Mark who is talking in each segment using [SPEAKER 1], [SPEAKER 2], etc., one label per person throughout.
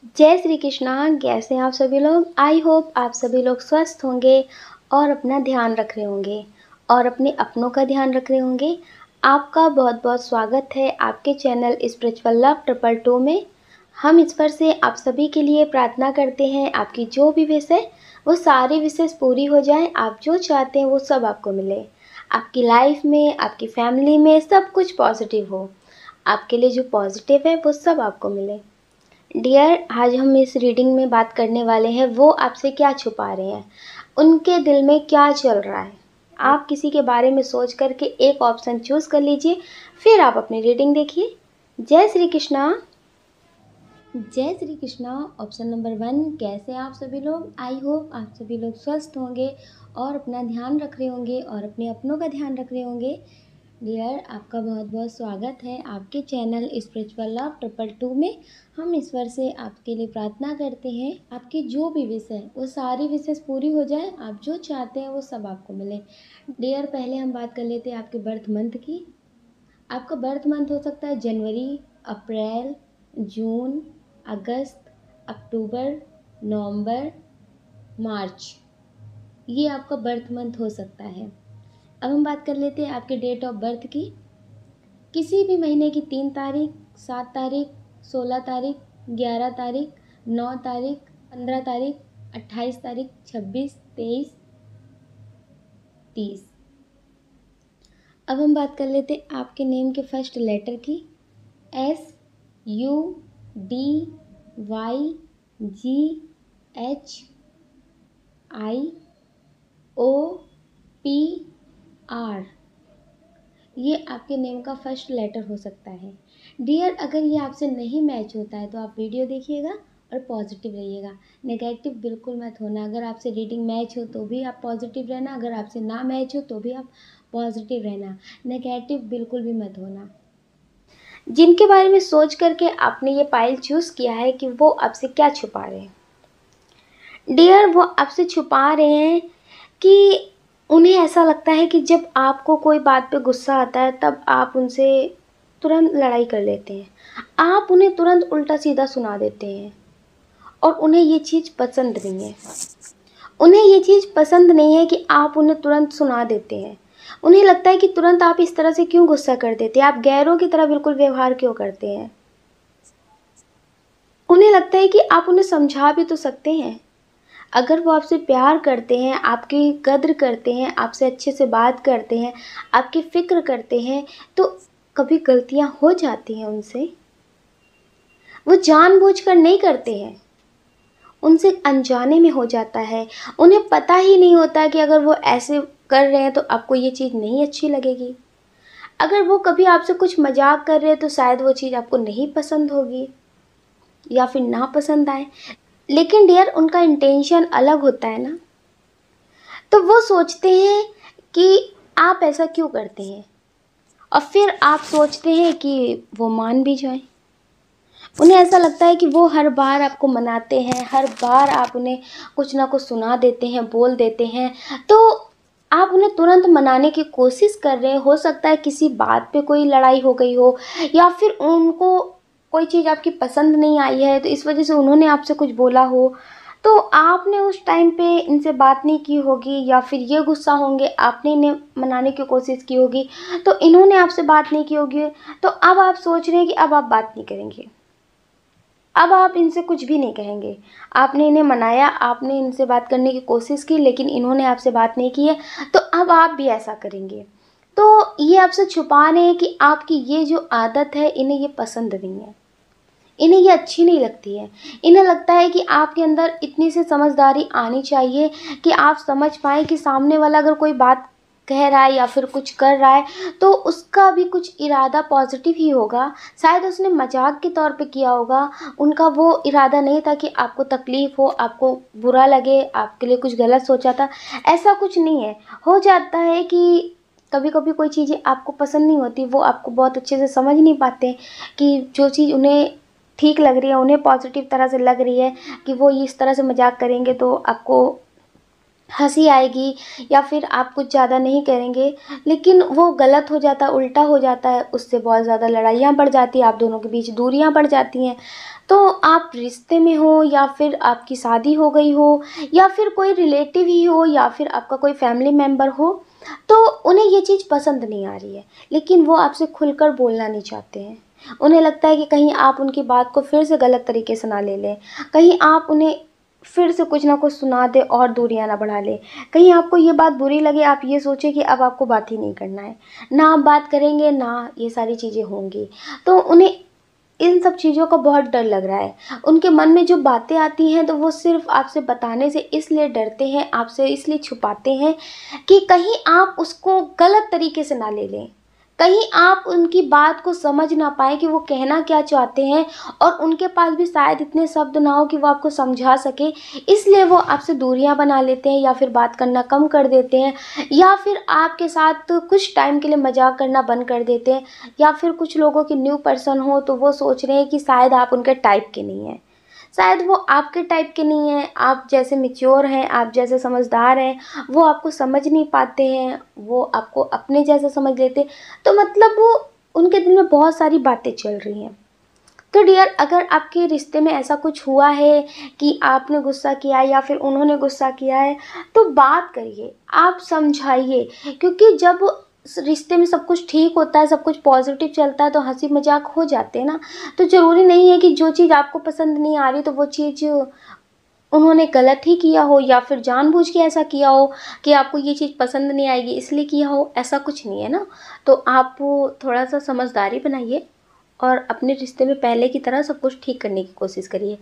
[SPEAKER 1] जय श्री कृष्णा। कैसे हैं आप सभी लोग। आई होप आप सभी लोग स्वस्थ होंगे और अपना ध्यान रख रहे होंगे और अपने अपनों का ध्यान रख रहे होंगे। आपका बहुत बहुत स्वागत है आपके चैनल स्पिरिचुअल लव 222 में। हम ईश्वर से आप सभी के लिए प्रार्थना करते हैं आपकी जो भी विश है वो सारी विशेष पूरी हो जाए। आप जो चाहते हैं वो सब आपको मिले, आपकी लाइफ में, आपकी फैमिली में सब कुछ पॉजिटिव हो। आपके लिए जो पॉजिटिव है वो सब आपको मिले। डियर, आज हम इस रीडिंग में बात करने वाले हैं वो आपसे क्या छुपा रहे हैं, उनके दिल में क्या चल रहा है। आप किसी के बारे में सोच करके एक ऑप्शन चूज कर लीजिए, फिर आप अपनी रीडिंग देखिए। जय श्री कृष्णा। जय श्री कृष्णा। ऑप्शन नंबर 1, कैसे हैं आप सभी लोग। आई होप आप सभी लोग स्वस्थ होंगे और अपना ध्यान रख रहे होंगे और अपने अपनों का ध्यान रख रहे होंगे। डियर, आपका बहुत बहुत स्वागत है आपके चैनल स्पिरिचुअल लव 222 में। हम ईश्वर से आपके लिए प्रार्थना करते हैं आपकी जो भी विश है वो सारी विशेष पूरी हो जाए, आप जो चाहते हैं वो सब आपको मिले। डियर, पहले हम बात कर लेते हैं आपके बर्थ मंथ की। आपका बर्थ मंथ हो सकता है जनवरी, अप्रैल, जून, अगस्त, अक्टूबर, नवंबर, मार्च। ये आपका बर्थ मंथ हो सकता है। अब हम बात कर लेते हैं आपके डेट ऑफ बर्थ की। किसी भी महीने की 3 तारीख, 7 तारीख, 16 तारीख, 11 तारीख, 9 तारीख, 15 तारीख, 28 तारीख, 26, 23, 30। अब हम बात कर लेते हैं आपके नेम के फर्स्ट लेटर की। S U D Y G H I O P R। ये आपके नेम का फर्स्ट लेटर हो सकता है। डियर, अगर ये आपसे नहीं मैच होता है तो आप वीडियो देखिएगा और पॉजिटिव रहिएगा, नेगेटिव बिल्कुल मत होना। अगर आपसे रीडिंग मैच हो तो भी आप पॉजिटिव रहना, अगर आपसे ना मैच हो तो भी आप पॉजिटिव रहना, नेगेटिव बिल्कुल भी मत होना। जिनके बारे में सोच करके आपने ये पाइल चूज़ किया है कि वो आपसे क्या छुपा रहे हैं। डियर, वो आपसे छुपा रहे हैं कि उन्हें ऐसा लगता है कि जब आपको कोई बात पे गुस्सा आता है तब आप उनसे तुरंत लड़ाई कर लेते हैं, आप उन्हें तुरंत उल्टा सीधा सुना देते हैं और उन्हें ये चीज़ पसंद नहीं है। उन्हें ये चीज़ पसंद नहीं है कि आप उन्हें तुरंत सुना देते हैं। उन्हें लगता है कि तुरंत आप इस तरह से क्यों गुस्सा कर देते हैं, आप गैरों की तरह बिल्कुल व्यवहार क्यों करते हैं। उन्हें लगता है कि आप उन्हें समझा भी तो सकते हैं। अगर वो आपसे प्यार करते हैं, आपकी कद्र करते हैं, आपसे अच्छे से बात करते हैं, आपकी फ़िक्र करते हैं, तो कभी गलतियां हो जाती हैं उनसे। वो जानबूझकर नहीं करते हैं, उनसे अनजाने में हो जाता है। उन्हें पता ही नहीं होता कि अगर वो ऐसे कर रहे हैं तो आपको ये चीज़ नहीं अच्छी लगेगी। अगर वो कभी आपसे कुछ मजाक कर रहे हैं तो शायद वो चीज़ आपको नहीं पसंद होगी या फिर ना पसंद आए। लेकिन डियर, उनका इंटेंशन अलग होता है ना, तो वो सोचते हैं कि आप ऐसा क्यों करते हैं और फिर आप सोचते हैं कि वो मान भी जाएं। उन्हें ऐसा लगता है कि वो हर बार आपको मनाते हैं, हर बार आप उन्हें कुछ ना कुछ सुना देते हैं, बोल देते हैं, तो आप उन्हें तुरंत मनाने की कोशिश कर रहे हैं। हो सकता है किसी बात पे कोई लड़ाई हो गई हो या फिर उनको कोई चीज़ आपकी पसंद नहीं आई है तो इस वजह से उन्होंने आपसे कुछ बोला हो, तो आपने उस टाइम पे इनसे बात नहीं की होगी या फिर ये गुस्सा होंगे, आपने इन्हें मनाने की कोशिश की होगी तो इन्होंने आपसे बात नहीं की होगी। तो अब आप सोच रहे हैं कि अब आप बात नहीं करेंगे, अब आप इनसे कुछ भी नहीं कहेंगे। आपने इन्हें मनाया, आपने इनसे बात करने की कोशिश की, लेकिन इन्होंने आपसे बात नहीं की है, तो अब आप भी ऐसा करेंगे। तो ये आपसे छुपा रहे हैं कि आपकी ये जो आदत है इन्हें ये पसंद नहीं है, इन्हें ये अच्छी नहीं लगती है। इन्हें लगता है कि आपके अंदर इतनी सी समझदारी आनी चाहिए कि आप समझ पाएँ कि सामने वाला अगर कोई बात कह रहा है या फिर कुछ कर रहा है तो उसका भी कुछ इरादा पॉजिटिव ही होगा। शायद उसने मजाक के तौर पे किया होगा, उनका वो इरादा नहीं था कि आपको तकलीफ़ हो, आपको बुरा लगे, आपके लिए कुछ गलत सोचा था, ऐसा कुछ नहीं है। हो जाता है कि कभी कभी कोई चीज़ें आपको पसंद नहीं होती, वो आपको बहुत अच्छे से समझ नहीं पाते कि जो चीज़ उन्हें ठीक लग रही है, उन्हें पॉजिटिव तरह से लग रही है कि वो इस तरह से मजाक करेंगे तो आपको हँसी आएगी या फिर आप कुछ ज़्यादा नहीं करेंगे, लेकिन वो गलत हो जाता है, उल्टा हो जाता है, उससे बहुत ज़्यादा लड़ाइयाँ बढ़ जाती हैं, आप दोनों के बीच दूरियाँ बढ़ जाती हैं। तो आप रिश्ते में हो या फिर आपकी शादी हो गई हो या फिर कोई रिलेटिव ही हो या फिर आपका कोई फैमिली मेंबर हो, तो उन्हें ये चीज़ पसंद नहीं आ रही है, लेकिन वो आपसे खुलकर बोलना नहीं चाहते हैं। उन्हें लगता है कि कहीं आप उनकी बात को फिर से गलत तरीके से ना ले लें, कहीं आप उन्हें फिर से कुछ ना कुछ सुना दें और दूरियां ना बढ़ा लें, कहीं आपको ये बात बुरी लगे, आप ये सोचें कि अब आपको बात ही नहीं करना है, ना आप बात करेंगे ना ये सारी चीज़ें होंगी। तो उन्हें इन सब चीज़ों का बहुत डर लग रहा है। उनके मन में जो बातें आती हैं तो वो सिर्फ़ आपसे बताने से इसलिए डरते हैं, आपसे इसलिए छुपाते हैं कि कहीं आप उसको गलत तरीके से ना ले लें। कहीं आप उनकी बात को समझ ना पाएँ कि वो कहना क्या चाहते हैं, और उनके पास भी शायद इतने शब्द ना हो कि वो आपको समझा सकें, इसलिए वो आपसे दूरियां बना लेते हैं या फिर बात करना कम कर देते हैं, या फिर आपके साथ कुछ टाइम के लिए मजाक करना बंद कर देते हैं, या फिर कुछ लोगों की न्यू पर्सन हो तो वो सोच रहे हैं कि शायद आप उनके टाइप के नहीं हैं, शायद वो आपके टाइप के नहीं हैं, आप जैसे मैच्योर हैं, आप जैसे समझदार हैं, वो आपको समझ नहीं पाते हैं, वो आपको अपने जैसा समझ लेते हैं। तो मतलब वो उनके दिल में बहुत सारी बातें चल रही हैं। तो डियर, अगर आपके रिश्ते में ऐसा कुछ हुआ है कि आपने गुस्सा किया है या फिर उन्होंने गुस्सा किया है, तो बात करिए, आप समझाइए, क्योंकि जब रिश्ते में सब कुछ ठीक होता है, सब कुछ पॉजिटिव चलता है, तो हंसी मजाक हो जाते हैं ना। तो ज़रूरी नहीं है कि जो चीज़ आपको पसंद नहीं आ रही तो वो चीज़ उन्होंने गलत ही किया हो या फिर जानबूझ के ऐसा किया हो कि आपको ये चीज़ पसंद नहीं आएगी इसलिए किया हो, ऐसा कुछ नहीं है ना। तो आप थोड़ा सा समझदारी बनाइए और अपने रिश्ते में पहले की तरह सब कुछ ठीक करने की कोशिश करिए।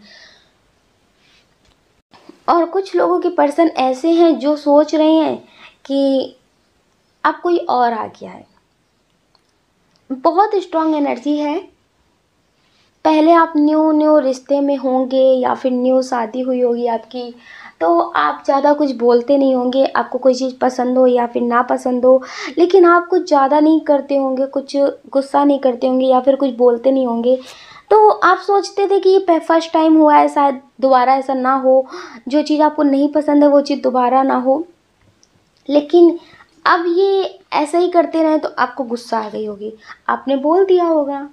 [SPEAKER 1] और कुछ लोगों के पर्सन ऐसे हैं जो सोच रहे हैं कि अब कोई और आ गया है, बहुत स्ट्रांग एनर्जी है। पहले आप न्यू न्यू रिश्ते में होंगे या फिर न्यू शादी हुई होगी आपकी, तो आप ज़्यादा कुछ बोलते नहीं होंगे, आपको कोई चीज़ पसंद हो या फिर ना पसंद हो, लेकिन आप कुछ ज़्यादा नहीं करते होंगे, कुछ गुस्सा नहीं करते होंगे या फिर कुछ बोलते नहीं होंगे। तो आप सोचते थे कि ये फर्स्ट टाइम हुआ है, शायद दोबारा ऐसा ना हो, जो चीज़ आपको नहीं पसंद है वो चीज़ दोबारा ना हो। लेकिन अब ये ऐसा ही करते रहें तो आपको गुस्सा आ गई होगी, आपने बोल दिया होगा,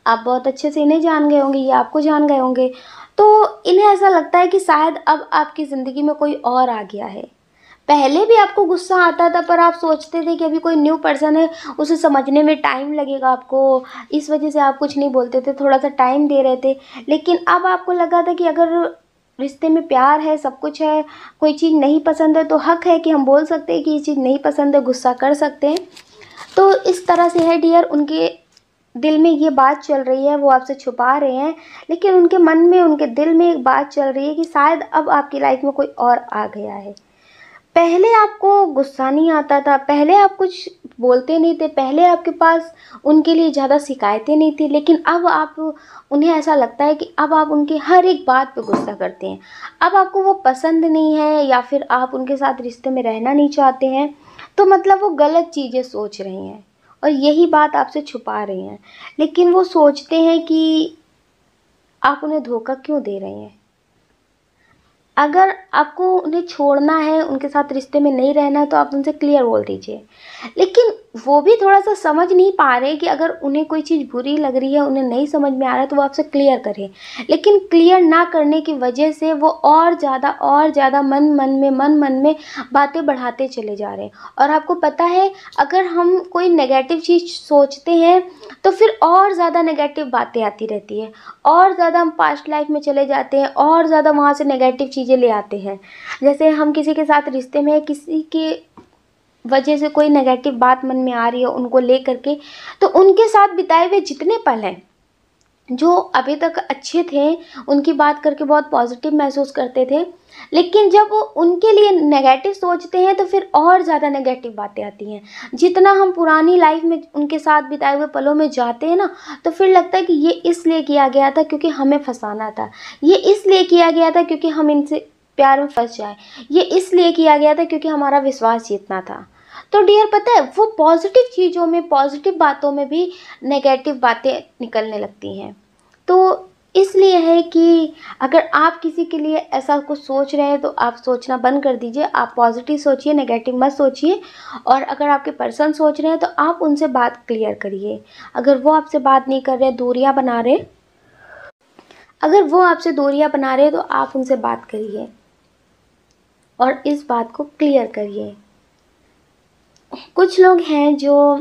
[SPEAKER 1] आप बहुत अच्छे से इन्हें जान गए होंगे, ये आपको जान गए होंगे, तो इन्हें ऐसा लगता है कि शायद अब आपकी ज़िंदगी में कोई और आ गया है। पहले भी आपको गुस्सा आता था पर आप सोचते थे कि अभी कोई न्यू पर्सन है, उसे समझने में टाइम लगेगा आपको, इस वजह से आप कुछ नहीं बोलते थे, थोड़ा सा टाइम दे रहे थे। लेकिन अब आपको लगा था कि अगर रिश्ते में प्यार है, सब कुछ है, कोई चीज़ नहीं पसंद है तो हक है कि हम बोल सकते हैं कि ये चीज़ नहीं पसंद है, गुस्सा कर सकते हैं। तो इस तरह से है डियर, उनके दिल में ये बात चल रही है, वो आपसे छुपा रहे हैं, लेकिन उनके मन में, उनके दिल में एक बात चल रही है कि शायद अब आपकी लाइफ में कोई और आ गया है। पहले आपको गुस्सा नहीं आता था, पहले आप कुछ बोलते नहीं थे, पहले आपके पास उनके लिए ज़्यादा शिकायतें नहीं थी, लेकिन अब आप, उन्हें ऐसा लगता है कि अब आप उनकी हर एक बात पे गुस्सा करते हैं। अब आपको वो पसंद नहीं है या फिर आप उनके साथ रिश्ते में रहना नहीं चाहते हैं, तो मतलब वो गलत चीज़ें सोच रहे हैं और यही बात आपसे छुपा रहे हैं। लेकिन वो सोचते हैं कि आप उन्हें धोखा क्यों दे रहे हैं। अगर आपको उन्हें छोड़ना है, उनके साथ रिश्ते में नहीं रहना है, तो आप उनसे क्लियर बोल दीजिए। लेकिन वो भी थोड़ा-सा समझ नहीं पा रहे कि अगर उन्हें कोई चीज़ बुरी लग रही है, उन्हें नहीं समझ में आ रहा है, तो वो आपसे क्लियर करें। लेकिन क्लियर ना करने की वजह से वो और ज़्यादा मन में बातें बढ़ाते चले जा रहे हैं। और आपको पता है, अगर हम कोई नेगेटिव चीज़ सोचते हैं, तो फिर और ज़्यादा नेगेटिव बातें आती रहती हैं, और ज़्यादा हम पास्ट लाइफ में चले जाते हैं, और ज़्यादा वहाँ से नेगेटिव चीज़ें ले आते हैं। जैसे हम किसी के साथ रिश्ते में, किसी के वजह से कोई नेगेटिव बात मन में आ रही है उनको लेकर के, तो उनके साथ बिताए हुए जितने पल हैं, जो अभी तक अच्छे थे, उनकी बात करके बहुत पॉजिटिव महसूस करते थे, लेकिन जब वो उनके लिए नेगेटिव सोचते हैं तो फिर और ज़्यादा नेगेटिव बातें आती हैं। जितना हम पुरानी लाइफ में उनके साथ बिताए हुए पलों में जाते हैं ना, तो फिर लगता है कि ये इसलिए किया गया था क्योंकि हमें फंसाना था, ये इसलिए किया गया था क्योंकि हम इनसे प्यार में फंस जाए, ये इसलिए किया गया था क्योंकि हमारा विश्वास जीतना था। तो डियर, पता है, वो पॉजिटिव चीज़ों में, पॉजिटिव बातों में भी नेगेटिव बातें निकलने लगती हैं। तो इसलिए है कि अगर आप किसी के लिए ऐसा कुछ सोच रहे हैं तो आप सोचना बंद कर दीजिए। आप पॉजिटिव सोचिए, नेगेटिव मत सोचिए। और अगर आपके पर्सन सोच रहे हैं तो आप उनसे बात क्लियर करिए। अगर वो आपसे बात नहीं कर रहे, दूरियां बना रहे, अगर वो आपसे दूरियां बना रहे तो आप उनसे बात करिए और इस बात को क्लियर करिए। कुछ लोग हैं जो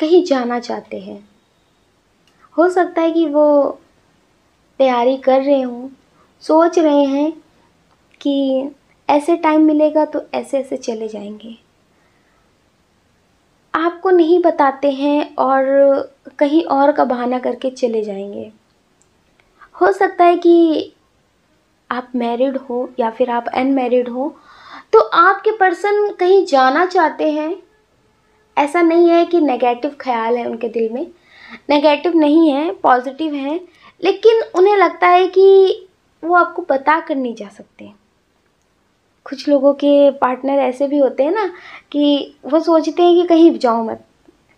[SPEAKER 1] कहीं जाना चाहते हैं। हो सकता है कि वो तैयारी कर रहे हों, सोच रहे हैं कि ऐसे टाइम मिलेगा तो ऐसे ऐसे चले जाएंगे। आपको नहीं बताते हैं और कहीं और का बहाना करके चले जाएंगे। हो सकता है कि आप मैरिड हो या फिर आप अनमैरिड हो, तो आपके पर्सन कहीं जाना चाहते हैं। ऐसा नहीं है कि नेगेटिव ख्याल है उनके दिल में, नेगेटिव नहीं है, पॉजिटिव है। लेकिन उन्हें लगता है कि वो आपको बता कर नहीं जा सकते। कुछ लोगों के पार्टनर ऐसे भी होते हैं ना कि वो सोचते हैं कि कहीं जाओ मत,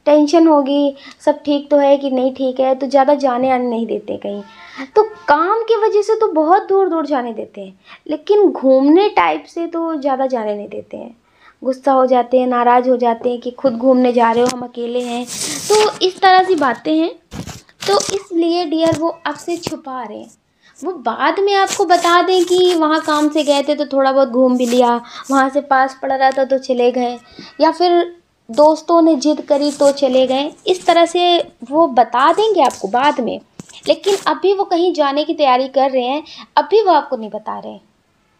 [SPEAKER 1] टेंशन होगी, सब ठीक तो है कि नहीं ठीक है, तो ज़्यादा जाने आने नहीं देते कहीं। तो काम की वजह से तो बहुत दूर दूर जाने देते हैं, लेकिन घूमने टाइप से तो ज़्यादा जाने नहीं देते हैं। गुस्सा हो जाते हैं, नाराज़ हो जाते हैं कि खुद घूमने जा रहे हो, हम अकेले हैं। तो इस तरह सी बातें हैं। तो इसलिए डियर वो आपसे छुपा रहे हैं। वो बाद में आपको बता दें कि वहाँ काम से गए थे तो थोड़ा बहुत घूम भी लिया, वहाँ से पास पड़ रहा था तो चले गए, या फिर दोस्तों ने जिद करी तो चले गए। इस तरह से वो बता देंगे आपको बाद में। लेकिन अभी वो कहीं जाने की तैयारी कर रहे हैं, अभी वो आपको नहीं बता रहे हैं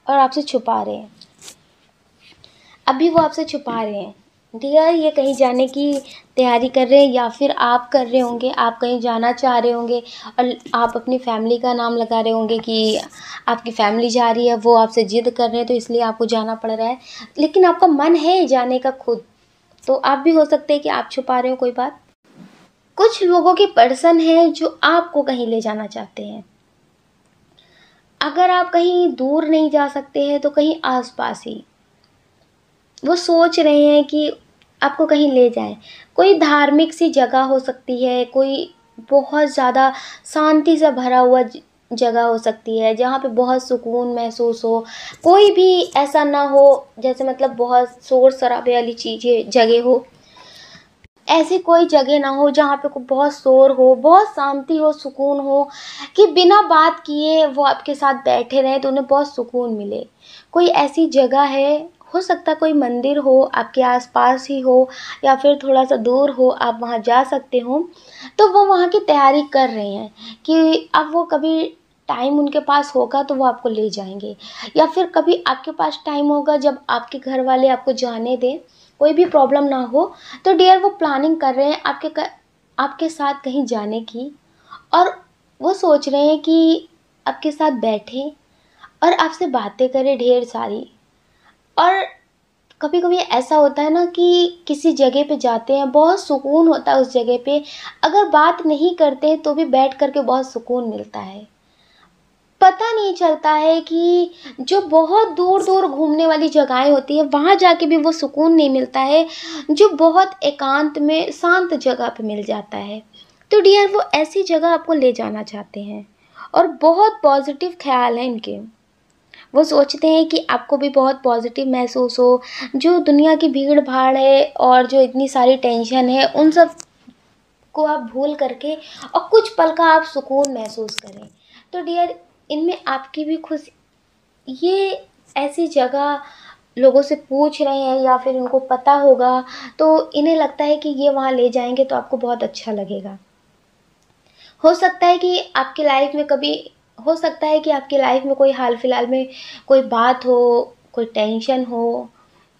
[SPEAKER 1] और आपसे छुपा रहे हैं। अभी वो आपसे छुपा रहे हैं। डियर ये कहीं जाने की तैयारी कर रहे हैं, या फिर आप कर रहे होंगे, आप कहीं जाना चाह रहे होंगे और आप अपनी फैमिली का नाम लगा रहे होंगे कि आपकी फैमिली जा रही है, वो आपसे ज़िद कर रहे हैं तो इसलिए आपको जाना पड़ रहा है। लेकिन आपका मन है जाने का खुद, तो आप भी हो सकते हैं कि आप छुपा रहे हो कोई बात। कुछ लोगों के पर्सन हैं जो आपको कहीं ले जाना चाहते हैं। अगर आप कहीं दूर नहीं जा सकते हैं तो कहीं आसपास ही वो सोच रहे हैं कि आपको कहीं ले जाएं। कोई धार्मिक सी जगह हो सकती है, कोई बहुत ज़्यादा शांति से भरा हुआ जगह हो सकती है जहाँ पे बहुत सुकून महसूस हो। कोई भी ऐसा ना हो जैसे मतलब बहुत शोर शराबे वाली चीज़ें जगह हो। ऐसी कोई जगह ना हो जहाँ पे बहुत शोर हो, बहुत शांति हो, सुकून हो, कि बिना बात किए वो आपके साथ बैठे रहें तो उन्हें बहुत सुकून मिले। कोई ऐसी जगह है, हो सकता है कोई मंदिर हो आपके आसपास ही हो या फिर थोड़ा सा दूर हो, आप वहाँ जा सकते हो। तो वो वहाँ की तैयारी कर रहे हैं कि अब वो कभी टाइम उनके पास होगा तो वो आपको ले जाएंगे, या फिर कभी आपके पास टाइम होगा जब आपके घर वाले आपको जाने दें, कोई भी प्रॉब्लम ना हो। तो डियर वो प्लानिंग कर रहे हैं आपके साथ कहीं जाने की, और वो सोच रहे हैं कि आपके साथ बैठें और आपसे बातें करें ढेर सारी। और कभी कभी ऐसा होता है ना कि किसी जगह पे जाते हैं, बहुत सुकून होता है उस जगह पे, अगर बात नहीं करते हैं तो भी बैठ कर के बहुत सुकून मिलता है। पता नहीं चलता है कि जो बहुत दूर दूर घूमने वाली जगहें होती है वहाँ जाके भी वो सुकून नहीं मिलता है जो बहुत एकांत में शांत जगह पे मिल जाता है। तो डियर वो ऐसी जगह आपको ले जाना चाहते हैं और बहुत पॉजिटिव ख्याल है इनके। वो सोचते हैं कि आपको भी बहुत पॉजिटिव महसूस हो, जो दुनिया की भीड़ भाड़ है और जो इतनी सारी टेंशन है उन सब को आप भूल करके और कुछ पल का आप सुकून महसूस करें। तो डियर इनमें आपकी भी खुशी, ये ऐसी जगह लोगों से पूछ रहे हैं या फिर उनको पता होगा तो इन्हें लगता है कि ये वहाँ ले जाएंगे तो आपको बहुत अच्छा लगेगा। हो सकता है कि आपकी लाइफ में कभी, हो सकता है कि आपकी लाइफ में कोई हाल फिलहाल में कोई बात हो, कोई टेंशन हो,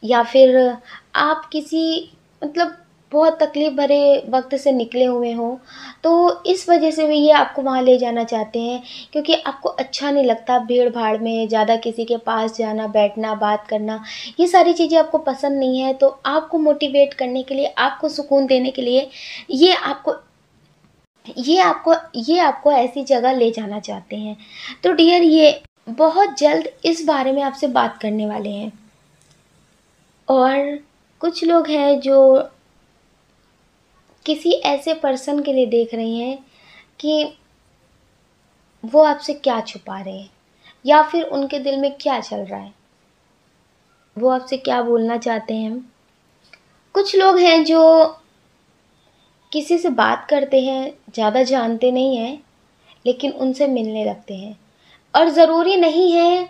[SPEAKER 1] या फिर आप किसी मतलब बहुत तकलीफ़ भरे वक़्त से निकले हुए हों, तो इस वजह से भी ये आपको वहाँ ले जाना चाहते हैं, क्योंकि आपको अच्छा नहीं लगता भीड़-भाड़ में ज़्यादा किसी के पास जाना, बैठना, बात करना, ये सारी चीज़ें आपको पसंद नहीं है। तो आपको मोटिवेट करने के लिए, आपको सुकून देने के लिए ये आपको ये आपको ऐसी जगह ले जाना चाहते हैं। तो डियर ये बहुत जल्द इस बारे में आपसे बात करने वाले हैं। और कुछ लोग हैं जो किसी ऐसे पर्सन के लिए देख रही हैं कि वो आपसे क्या छुपा रहे हैं, या फिर उनके दिल में क्या चल रहा है, वो आपसे क्या बोलना चाहते हैं। कुछ लोग हैं जो किसी से बात करते हैं, ज़्यादा जानते नहीं हैं, लेकिन उनसे मिलने लगते हैं। और ज़रूरी नहीं है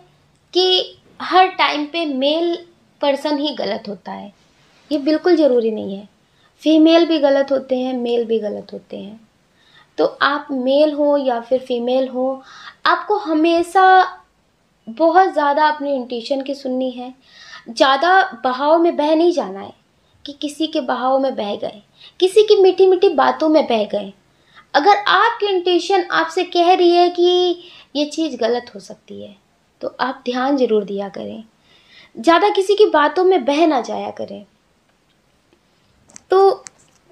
[SPEAKER 1] कि हर टाइम पे मेल पर्सन ही गलत होता है, ये बिल्कुल ज़रूरी नहीं है। फीमेल भी गलत होते हैं, मेल भी गलत होते हैं। तो आप मेल हो या फिर फीमेल हो, आपको हमेशा बहुत ज़्यादा अपनी इंट्यूशन की सुननी है। ज़्यादा बहाव में बह नहीं जाना है कि किसी के बहाव में बह गए, किसी की मीठी मीठी बातों में बह गए। अगर आपकी इंट्यूशन आपसे कह रही है कि ये चीज़ गलत हो सकती है, तो आप ध्यान ज़रूर दिया करें, ज़्यादा किसी की बातों में बह ना जाया करें। तो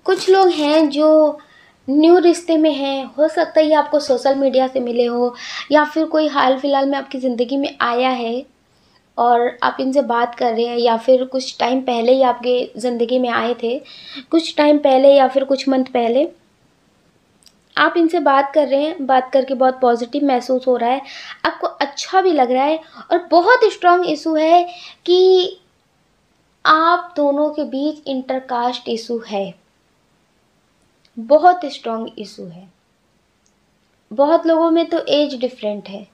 [SPEAKER 1] कुछ लोग हैं जो न्यू रिश्ते में हैं, हो सकता है ये आपको सोशल मीडिया से मिले हो, या फिर कोई हाल फिलहाल में आपकी ज़िंदगी में आया है और आप इनसे बात कर रहे हैं, या फिर कुछ टाइम पहले ही आपके ज़िंदगी में आए थे, कुछ टाइम पहले या फिर कुछ मंथ पहले आप इनसे बात कर रहे हैं, बात करके बहुत पॉजिटिव महसूस हो रहा है, आपको अच्छा भी लग रहा है, और बहुत स्ट्रॉन्ग इशू है कि आप दोनों के बीच इंटरकास्ट इशू है, बहुत स्ट्रॉन्ग इशू है। बहुत लोगों में तो एज डिफरेंट है।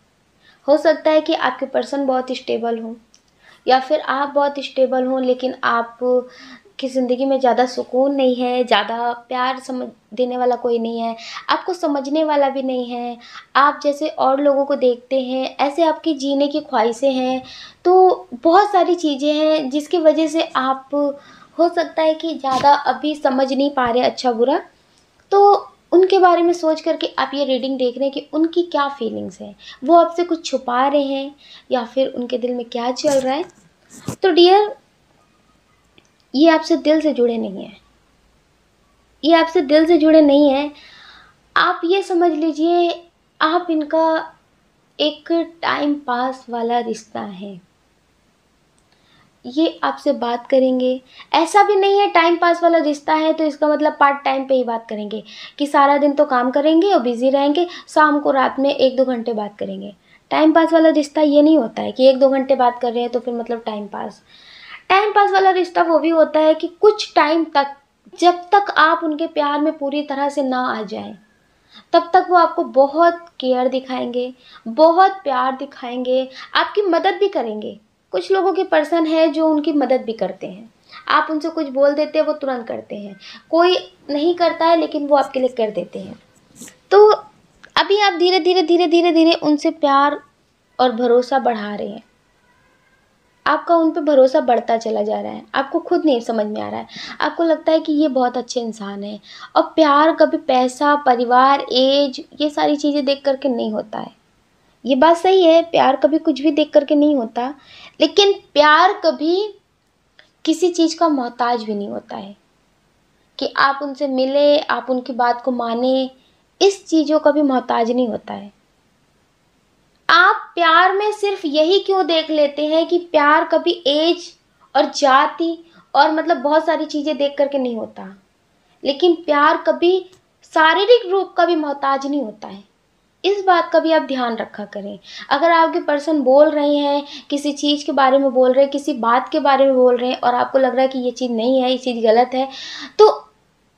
[SPEAKER 1] हो सकता है कि आपके पर्सन बहुत स्टेबल हो, या फिर आप बहुत स्टेबल हों, लेकिन आप की ज़िंदगी में ज़्यादा सुकून नहीं है, ज़्यादा प्यार समझ देने वाला कोई नहीं है, आपको समझने वाला भी नहीं है। आप जैसे और लोगों को देखते हैं, ऐसे आपकी जीने की ख्वाहिशें हैं। तो बहुत सारी चीज़ें हैं जिसकी वजह से आप, हो सकता है कि ज़्यादा अभी समझ नहीं पा रहे अच्छा बुरा, तो उनके बारे में सोच करके आप ये रीडिंग देख रहे हैं कि उनकी क्या फीलिंग्स हैं, वो आपसे कुछ छुपा रहे हैं, या फिर उनके दिल में क्या चल रहा है। तो डियर, ये आपसे दिल से जुड़े नहीं हैं, ये आपसे दिल से जुड़े नहीं हैं। आप ये समझ लीजिए, आप इनका एक टाइम पास वाला रिश्ता है। ये आपसे बात करेंगे, ऐसा भी नहीं है टाइम पास वाला रिश्ता है तो इसका मतलब पार्ट टाइम पे ही बात करेंगे, कि सारा दिन तो काम करेंगे और बिज़ी रहेंगे, शाम को रात में 1-2 घंटे बात करेंगे। टाइम पास वाला रिश्ता ये नहीं होता है कि 1-2 घंटे बात कर रहे हैं तो फिर मतलब टाइम पास। टाइम पास वाला रिश्ता वो भी होता है कि कुछ टाइम तक, जब तक आप उनके प्यार में पूरी तरह से ना आ जाएं, तब तक वो आपको बहुत केयर दिखाएंगे, बहुत प्यार दिखाएंगे, आपकी मदद भी करेंगे। कुछ लोगों के पर्सन है जो उनकी मदद भी करते हैं, आप उनसे कुछ बोल देते हैं वो तुरंत करते हैं। कोई नहीं करता है लेकिन वो आपके लिए कर देते हैं। तो अभी आप धीरे धीरे धीरे धीरे धीरे उनसे प्यार और भरोसा बढ़ा रहे हैं, आपका उन पे भरोसा बढ़ता चला जा रहा है, आपको खुद नहीं समझ में आ रहा है, आपको लगता है कि ये बहुत अच्छे इंसान हैं। और प्यार कभी पैसा, परिवार, एज, ये सारी चीज़ें देख करके नहीं होता है। ये बात सही है, प्यार कभी कुछ भी देख करके नहीं होता, लेकिन प्यार कभी किसी चीज़ का मोहताज भी नहीं होता है कि आप उनसे मिले, आप उनकी बात को माने, इस चीज़ों का भी मोहताज नहीं होता है। आप प्यार में सिर्फ यही क्यों देख लेते हैं कि प्यार कभी एज और जाति और मतलब बहुत सारी चीज़ें देख करके नहीं होता, लेकिन प्यार कभी शारीरिक रूप का भी मोहताज नहीं होता है। इस बात का भी आप ध्यान रखा करें। अगर आपके पर्सन बोल रहे हैं, किसी चीज़ के बारे में बोल रहे हैं, किसी बात के बारे में बोल रहे हैं, और आपको लग रहा है कि ये चीज़ नहीं है, ये चीज़ गलत है, तो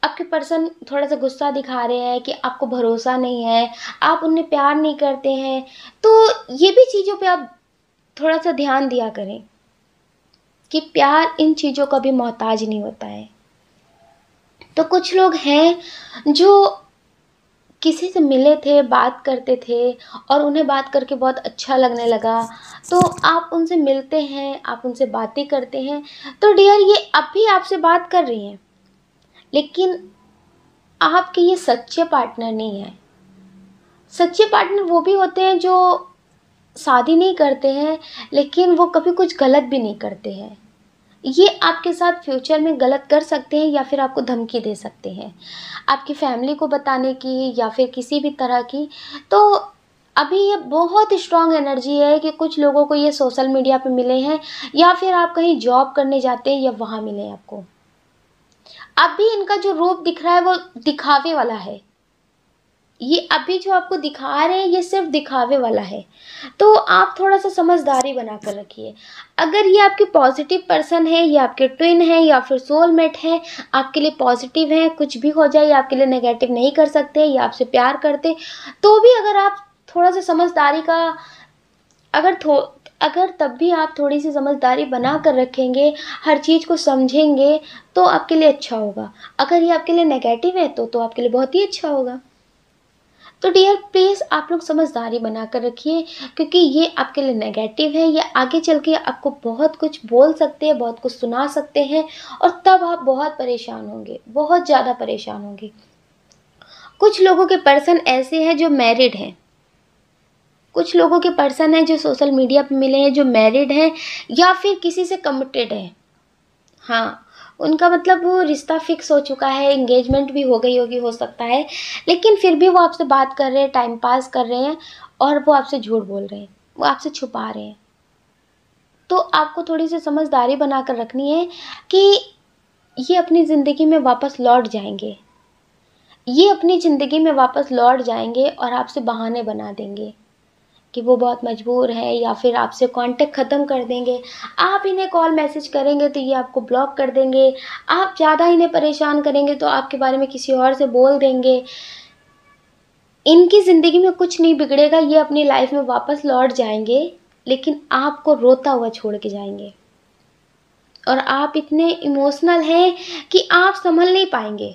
[SPEAKER 1] आपके पर्सन थोड़ा सा गुस्सा दिखा रहे हैं कि आपको भरोसा नहीं है, आप उन्हें प्यार नहीं करते हैं, तो ये भी चीज़ों पे आप थोड़ा सा ध्यान दिया करें कि प्यार इन चीज़ों का भी मोहताज नहीं होता है। तो कुछ लोग हैं जो किसी से मिले थे, बात करते थे, और उन्हें बात करके बहुत अच्छा लगने लगा, तो आप उनसे मिलते हैं, आप उनसे बातें करते हैं, तो डियर ये अब भी आपसे बात कर रही हैं, लेकिन आपके ये सच्चे पार्टनर नहीं है। सच्चे पार्टनर वो भी होते हैं जो शादी नहीं करते हैं, लेकिन वो कभी कुछ गलत भी नहीं करते हैं। ये आपके साथ फ्यूचर में गलत कर सकते हैं, या फिर आपको धमकी दे सकते हैं आपकी फैमिली को बताने की, या फिर किसी भी तरह की। तो अभी ये बहुत स्ट्रॉन्ग एनर्जी है कि कुछ लोगों को ये सोशल मीडिया पे मिले हैं, या फिर आप कहीं जॉब करने जाते हैं या वहाँ मिले हैं आपको। अभी इनका जो रूप दिख रहा है वो दिखावे वाला है, ये अभी जो आपको दिखा रहे हैं ये सिर्फ दिखावे वाला है। तो आप थोड़ा सा समझदारी बना कर रखिए। अगर ये आपके पॉजिटिव पर्सन है, ये आपके ट्विन है या फिर सोलमेट है, आपके लिए पॉजिटिव है, कुछ भी हो जाए ये आपके लिए नेगेटिव नहीं कर सकते, ये आपसे प्यार करते, तो भी अगर आप थोड़ा सा समझदारी का अगर थो अगर तब भी आप थोड़ी सी समझदारी बना कर रखेंगे, हर चीज़ को समझेंगे, तो आपके लिए अच्छा होगा। अगर ये आपके लिए नेगेटिव है तो आपके लिए बहुत ही अच्छा होगा। तो डियर प्लीज़ आप लोग समझदारी बना कर रखिए, क्योंकि ये आपके लिए नेगेटिव है। ये आगे चल के आपको बहुत कुछ बोल सकते हैं, बहुत कुछ सुना सकते हैं, और तब आप बहुत परेशान होंगे, बहुत ज़्यादा परेशान होंगे। कुछ लोगों के पर्सन ऐसे हैं जो मैरिड हैं, कुछ लोगों के पर्सन हैं जो सोशल मीडिया पे मिले हैं जो मैरिड हैं या फिर किसी से कमिटेड हैं। हाँ, उनका मतलब वो रिश्ता फिक्स हो चुका है, एंगेजमेंट भी हो गई होगी, हो सकता है, लेकिन फिर भी वो आपसे बात कर रहे हैं, टाइम पास कर रहे हैं, और वो आपसे झूठ बोल रहे हैं, वो आपसे छुपा रहे हैं। तो आपको थोड़ी सी समझदारी बना कर रखनी है कि ये अपनी ज़िंदगी में वापस लौट जाएंगे, ये अपनी ज़िंदगी में वापस लौट जाएंगे और आपसे बहाने बना देंगे कि वो बहुत मजबूर है, या फिर आपसे कांटेक्ट ख़त्म कर देंगे। आप इन्हें कॉल मैसेज करेंगे तो ये आपको ब्लॉक कर देंगे, आप ज़्यादा इन्हें परेशान करेंगे तो आपके बारे में किसी और से बोल देंगे। इनकी ज़िंदगी में कुछ नहीं बिगड़ेगा, ये अपनी लाइफ में वापस लौट जाएंगे, लेकिन आपको रोता हुआ छोड़ के जाएंगे। और आप इतने इमोशनल हैं कि आप संभल नहीं पाएंगे,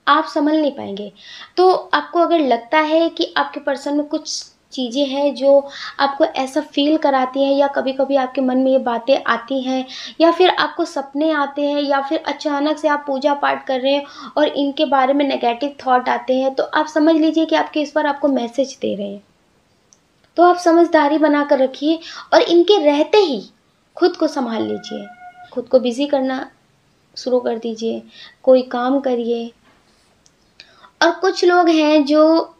[SPEAKER 1] आप संभल नहीं पाएंगे। तो आपको अगर लगता है कि आपके पर्सन में कुछ चीज़ें हैं जो आपको ऐसा फ़ील कराती हैं, या कभी-कभी आपके मन में ये बातें आती हैं, या फिर आपको सपने आते हैं, या फिर अचानक से आप पूजा पाठ कर रहे हैं और इनके बारे में नेगेटिव थॉट आते हैं, तो आप समझ लीजिए कि आपके ईश्वर आपको मैसेज दे रहे हैं। तो आप समझदारी बना कर रखिए और इनके रहते ही खुद को संभाल लीजिए, खुद को बिज़ी करना शुरू कर दीजिए, कोई काम करिए। और कुछ लोग हैं जो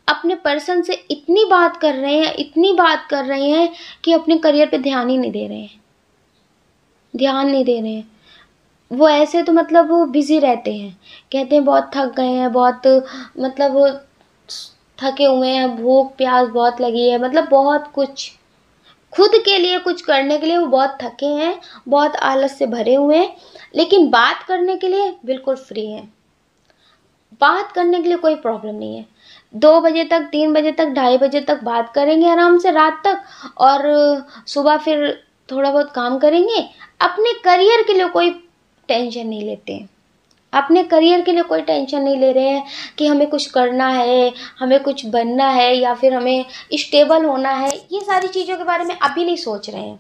[SPEAKER 1] अपने पर्सन से इतनी बात कर रहे हैं, इतनी बात कर रहे हैं कि अपने करियर पे ध्यान ही नहीं दे रहे हैं, ध्यान नहीं दे रहे हैं। वो ऐसे तो मतलब वो बिज़ी रहते हैं, कहते हैं बहुत थक गए हैं, बहुत मतलब वो थके हुए हैं, भूख प्यास बहुत लगी है, मतलब बहुत कुछ खुद के लिए कुछ करने के लिए वो बहुत थके हैं, बहुत आलस से भरे हुए हैं, लेकिन बात करने के लिए बिल्कुल फ्री हैं। बात करने के लिए कोई प्रॉब्लम नहीं है। 2 बजे तक, 3 बजे तक, ढाई बजे तक बात करेंगे आराम से रात तक, और सुबह फिर थोड़ा बहुत काम करेंगे। अपने करियर के लिए कोई टेंशन नहीं लेते हैं, अपने करियर के लिए कोई टेंशन नहीं ले रहे हैं कि हमें कुछ करना है, हमें कुछ बनना है, या फिर हमें स्टेबल होना है। ये सारी चीज़ों के बारे में अभी नहीं सोच रहे हैं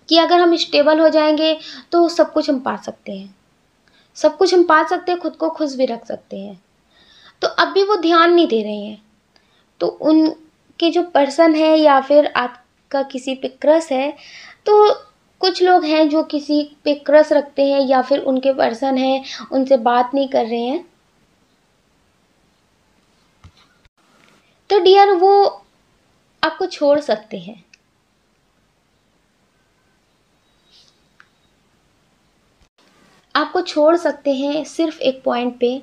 [SPEAKER 1] कि अगर हम स्टेबल हो जाएंगे तो सब कुछ हम पा सकते हैं, सब कुछ हम पा सकते हैं, खुद को खुश भी रख सकते हैं। तो अभी वो ध्यान नहीं दे रहे हैं। तो उनके जो पर्सन है, या फिर आपका किसी पे क्रश है, तो कुछ लोग हैं जो किसी पे क्रश रखते हैं, या फिर उनके पर्सन हैं, उनसे बात नहीं कर रहे हैं, तो डियर वो आपको छोड़ सकते हैं। आपको छोड़ सकते हैं सिर्फ एक पॉइंट पे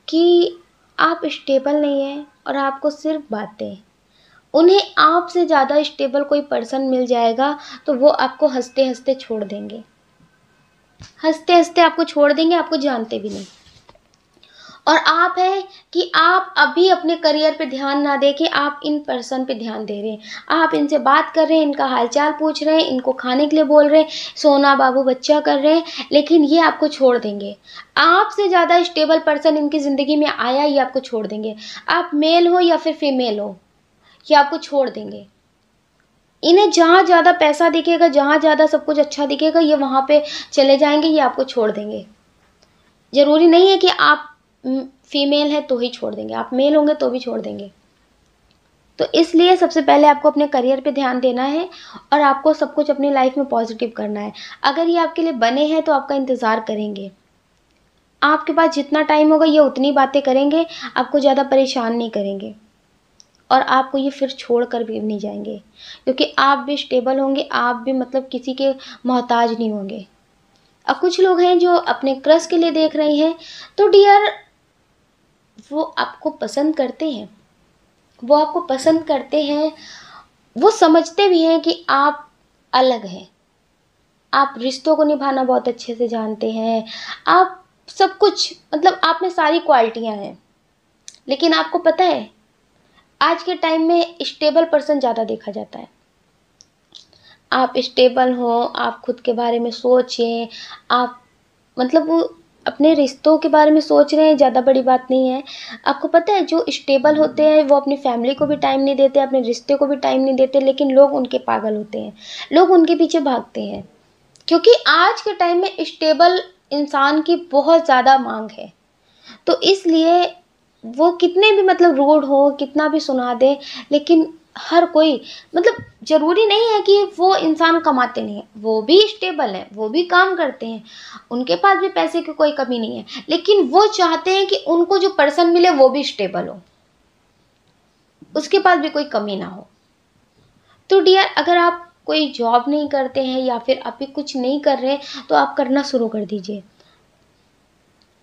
[SPEAKER 1] कि आप स्टेबल नहीं हैं और आपको सिर्फ बातें। उन्हें आपसे ज़्यादा स्टेबल कोई पर्सन मिल जाएगा तो वो आपको हंसते हंसते छोड़ देंगे, हंसते हंसते आपको छोड़ देंगे, आपको जानते भी नहीं। और आप है कि आप अभी अपने करियर पे ध्यान ना दे के आप इन पर्सन पे ध्यान दे रहे हैं, आप इनसे बात कर रहे हैं, इनका हालचाल पूछ रहे हैं, इनको खाने के लिए बोल रहे हैं, सोना बाबू बच्चा कर रहे हैं, लेकिन ये आपको छोड़ देंगे। आपसे ज़्यादा स्टेबल पर्सन इनकी ज़िंदगी में आया, ये आपको छोड़ देंगे। आप मेल हो या फिर फीमेल हो, ये आपको छोड़ देंगे। इन्हें जहाँ ज़्यादा पैसा दिखेगा, जहाँ ज़्यादा सब कुछ अच्छा दिखेगा, ये वहाँ पे चले जाएंगे, ये आपको छोड़ देंगे। ज़रूरी नहीं है कि आप फीमेल है तो ही छोड़ देंगे, आप मेल होंगे तो भी छोड़ देंगे। तो इसलिए सबसे पहले आपको अपने करियर पे ध्यान देना है और आपको सब कुछ अपनी लाइफ में पॉजिटिव करना है। अगर ये आपके लिए बने हैं तो आपका इंतज़ार करेंगे, आपके पास जितना टाइम होगा ये उतनी बातें करेंगे, आपको ज़्यादा परेशान नहीं करेंगे, और आपको ये फिर छोड़ कर भी नहीं जाएंगे, क्योंकि आप भी स्टेबल होंगे, आप भी मतलब किसी के मोहताज नहीं होंगे। अब कुछ लोग हैं जो अपने क्रश के लिए देख रहे हैं, तो डियर वो आपको पसंद करते हैं, वो आपको पसंद करते हैं, वो समझते भी हैं कि आप अलग हैं, आप रिश्तों को निभाना बहुत अच्छे से जानते हैं, आप सब कुछ, मतलब आप में सारी क्वालिटियाँ हैं। लेकिन आपको पता है, आज के टाइम में स्टेबल पर्सन ज़्यादा देखा जाता है। आप स्टेबल हो, आप खुद के बारे में सोचें, आप मतलब वो अपने रिश्तों के बारे में सोच रहे हैं, ज़्यादा बड़ी बात नहीं है। आपको पता है, जो स्टेबल होते हैं वो अपनी फैमिली को भी टाइम नहीं देते, अपने रिश्ते को भी टाइम नहीं देते, लेकिन लोग उनके पागल होते हैं, लोग उनके पीछे भागते हैं, क्योंकि आज के टाइम में स्टेबल इंसान की बहुत ज़्यादा मांग है। तो इसलिए वो कितने भी मतलब रूड हो, कितना भी सुना दे, लेकिन हर कोई, मतलब ज़रूरी नहीं है कि वो इंसान कमाते नहीं हैं, वो भी स्टेबल हैं, वो भी काम करते हैं, उनके पास भी पैसे की कोई कमी नहीं है, लेकिन वो चाहते हैं कि उनको जो पर्सन मिले वो भी स्टेबल हो, उसके पास भी कोई कमी ना हो। तो डियर, अगर आप कोई जॉब नहीं करते हैं या फिर अभी कुछ नहीं कर रहे हैं, तो आप करना शुरू कर दीजिए।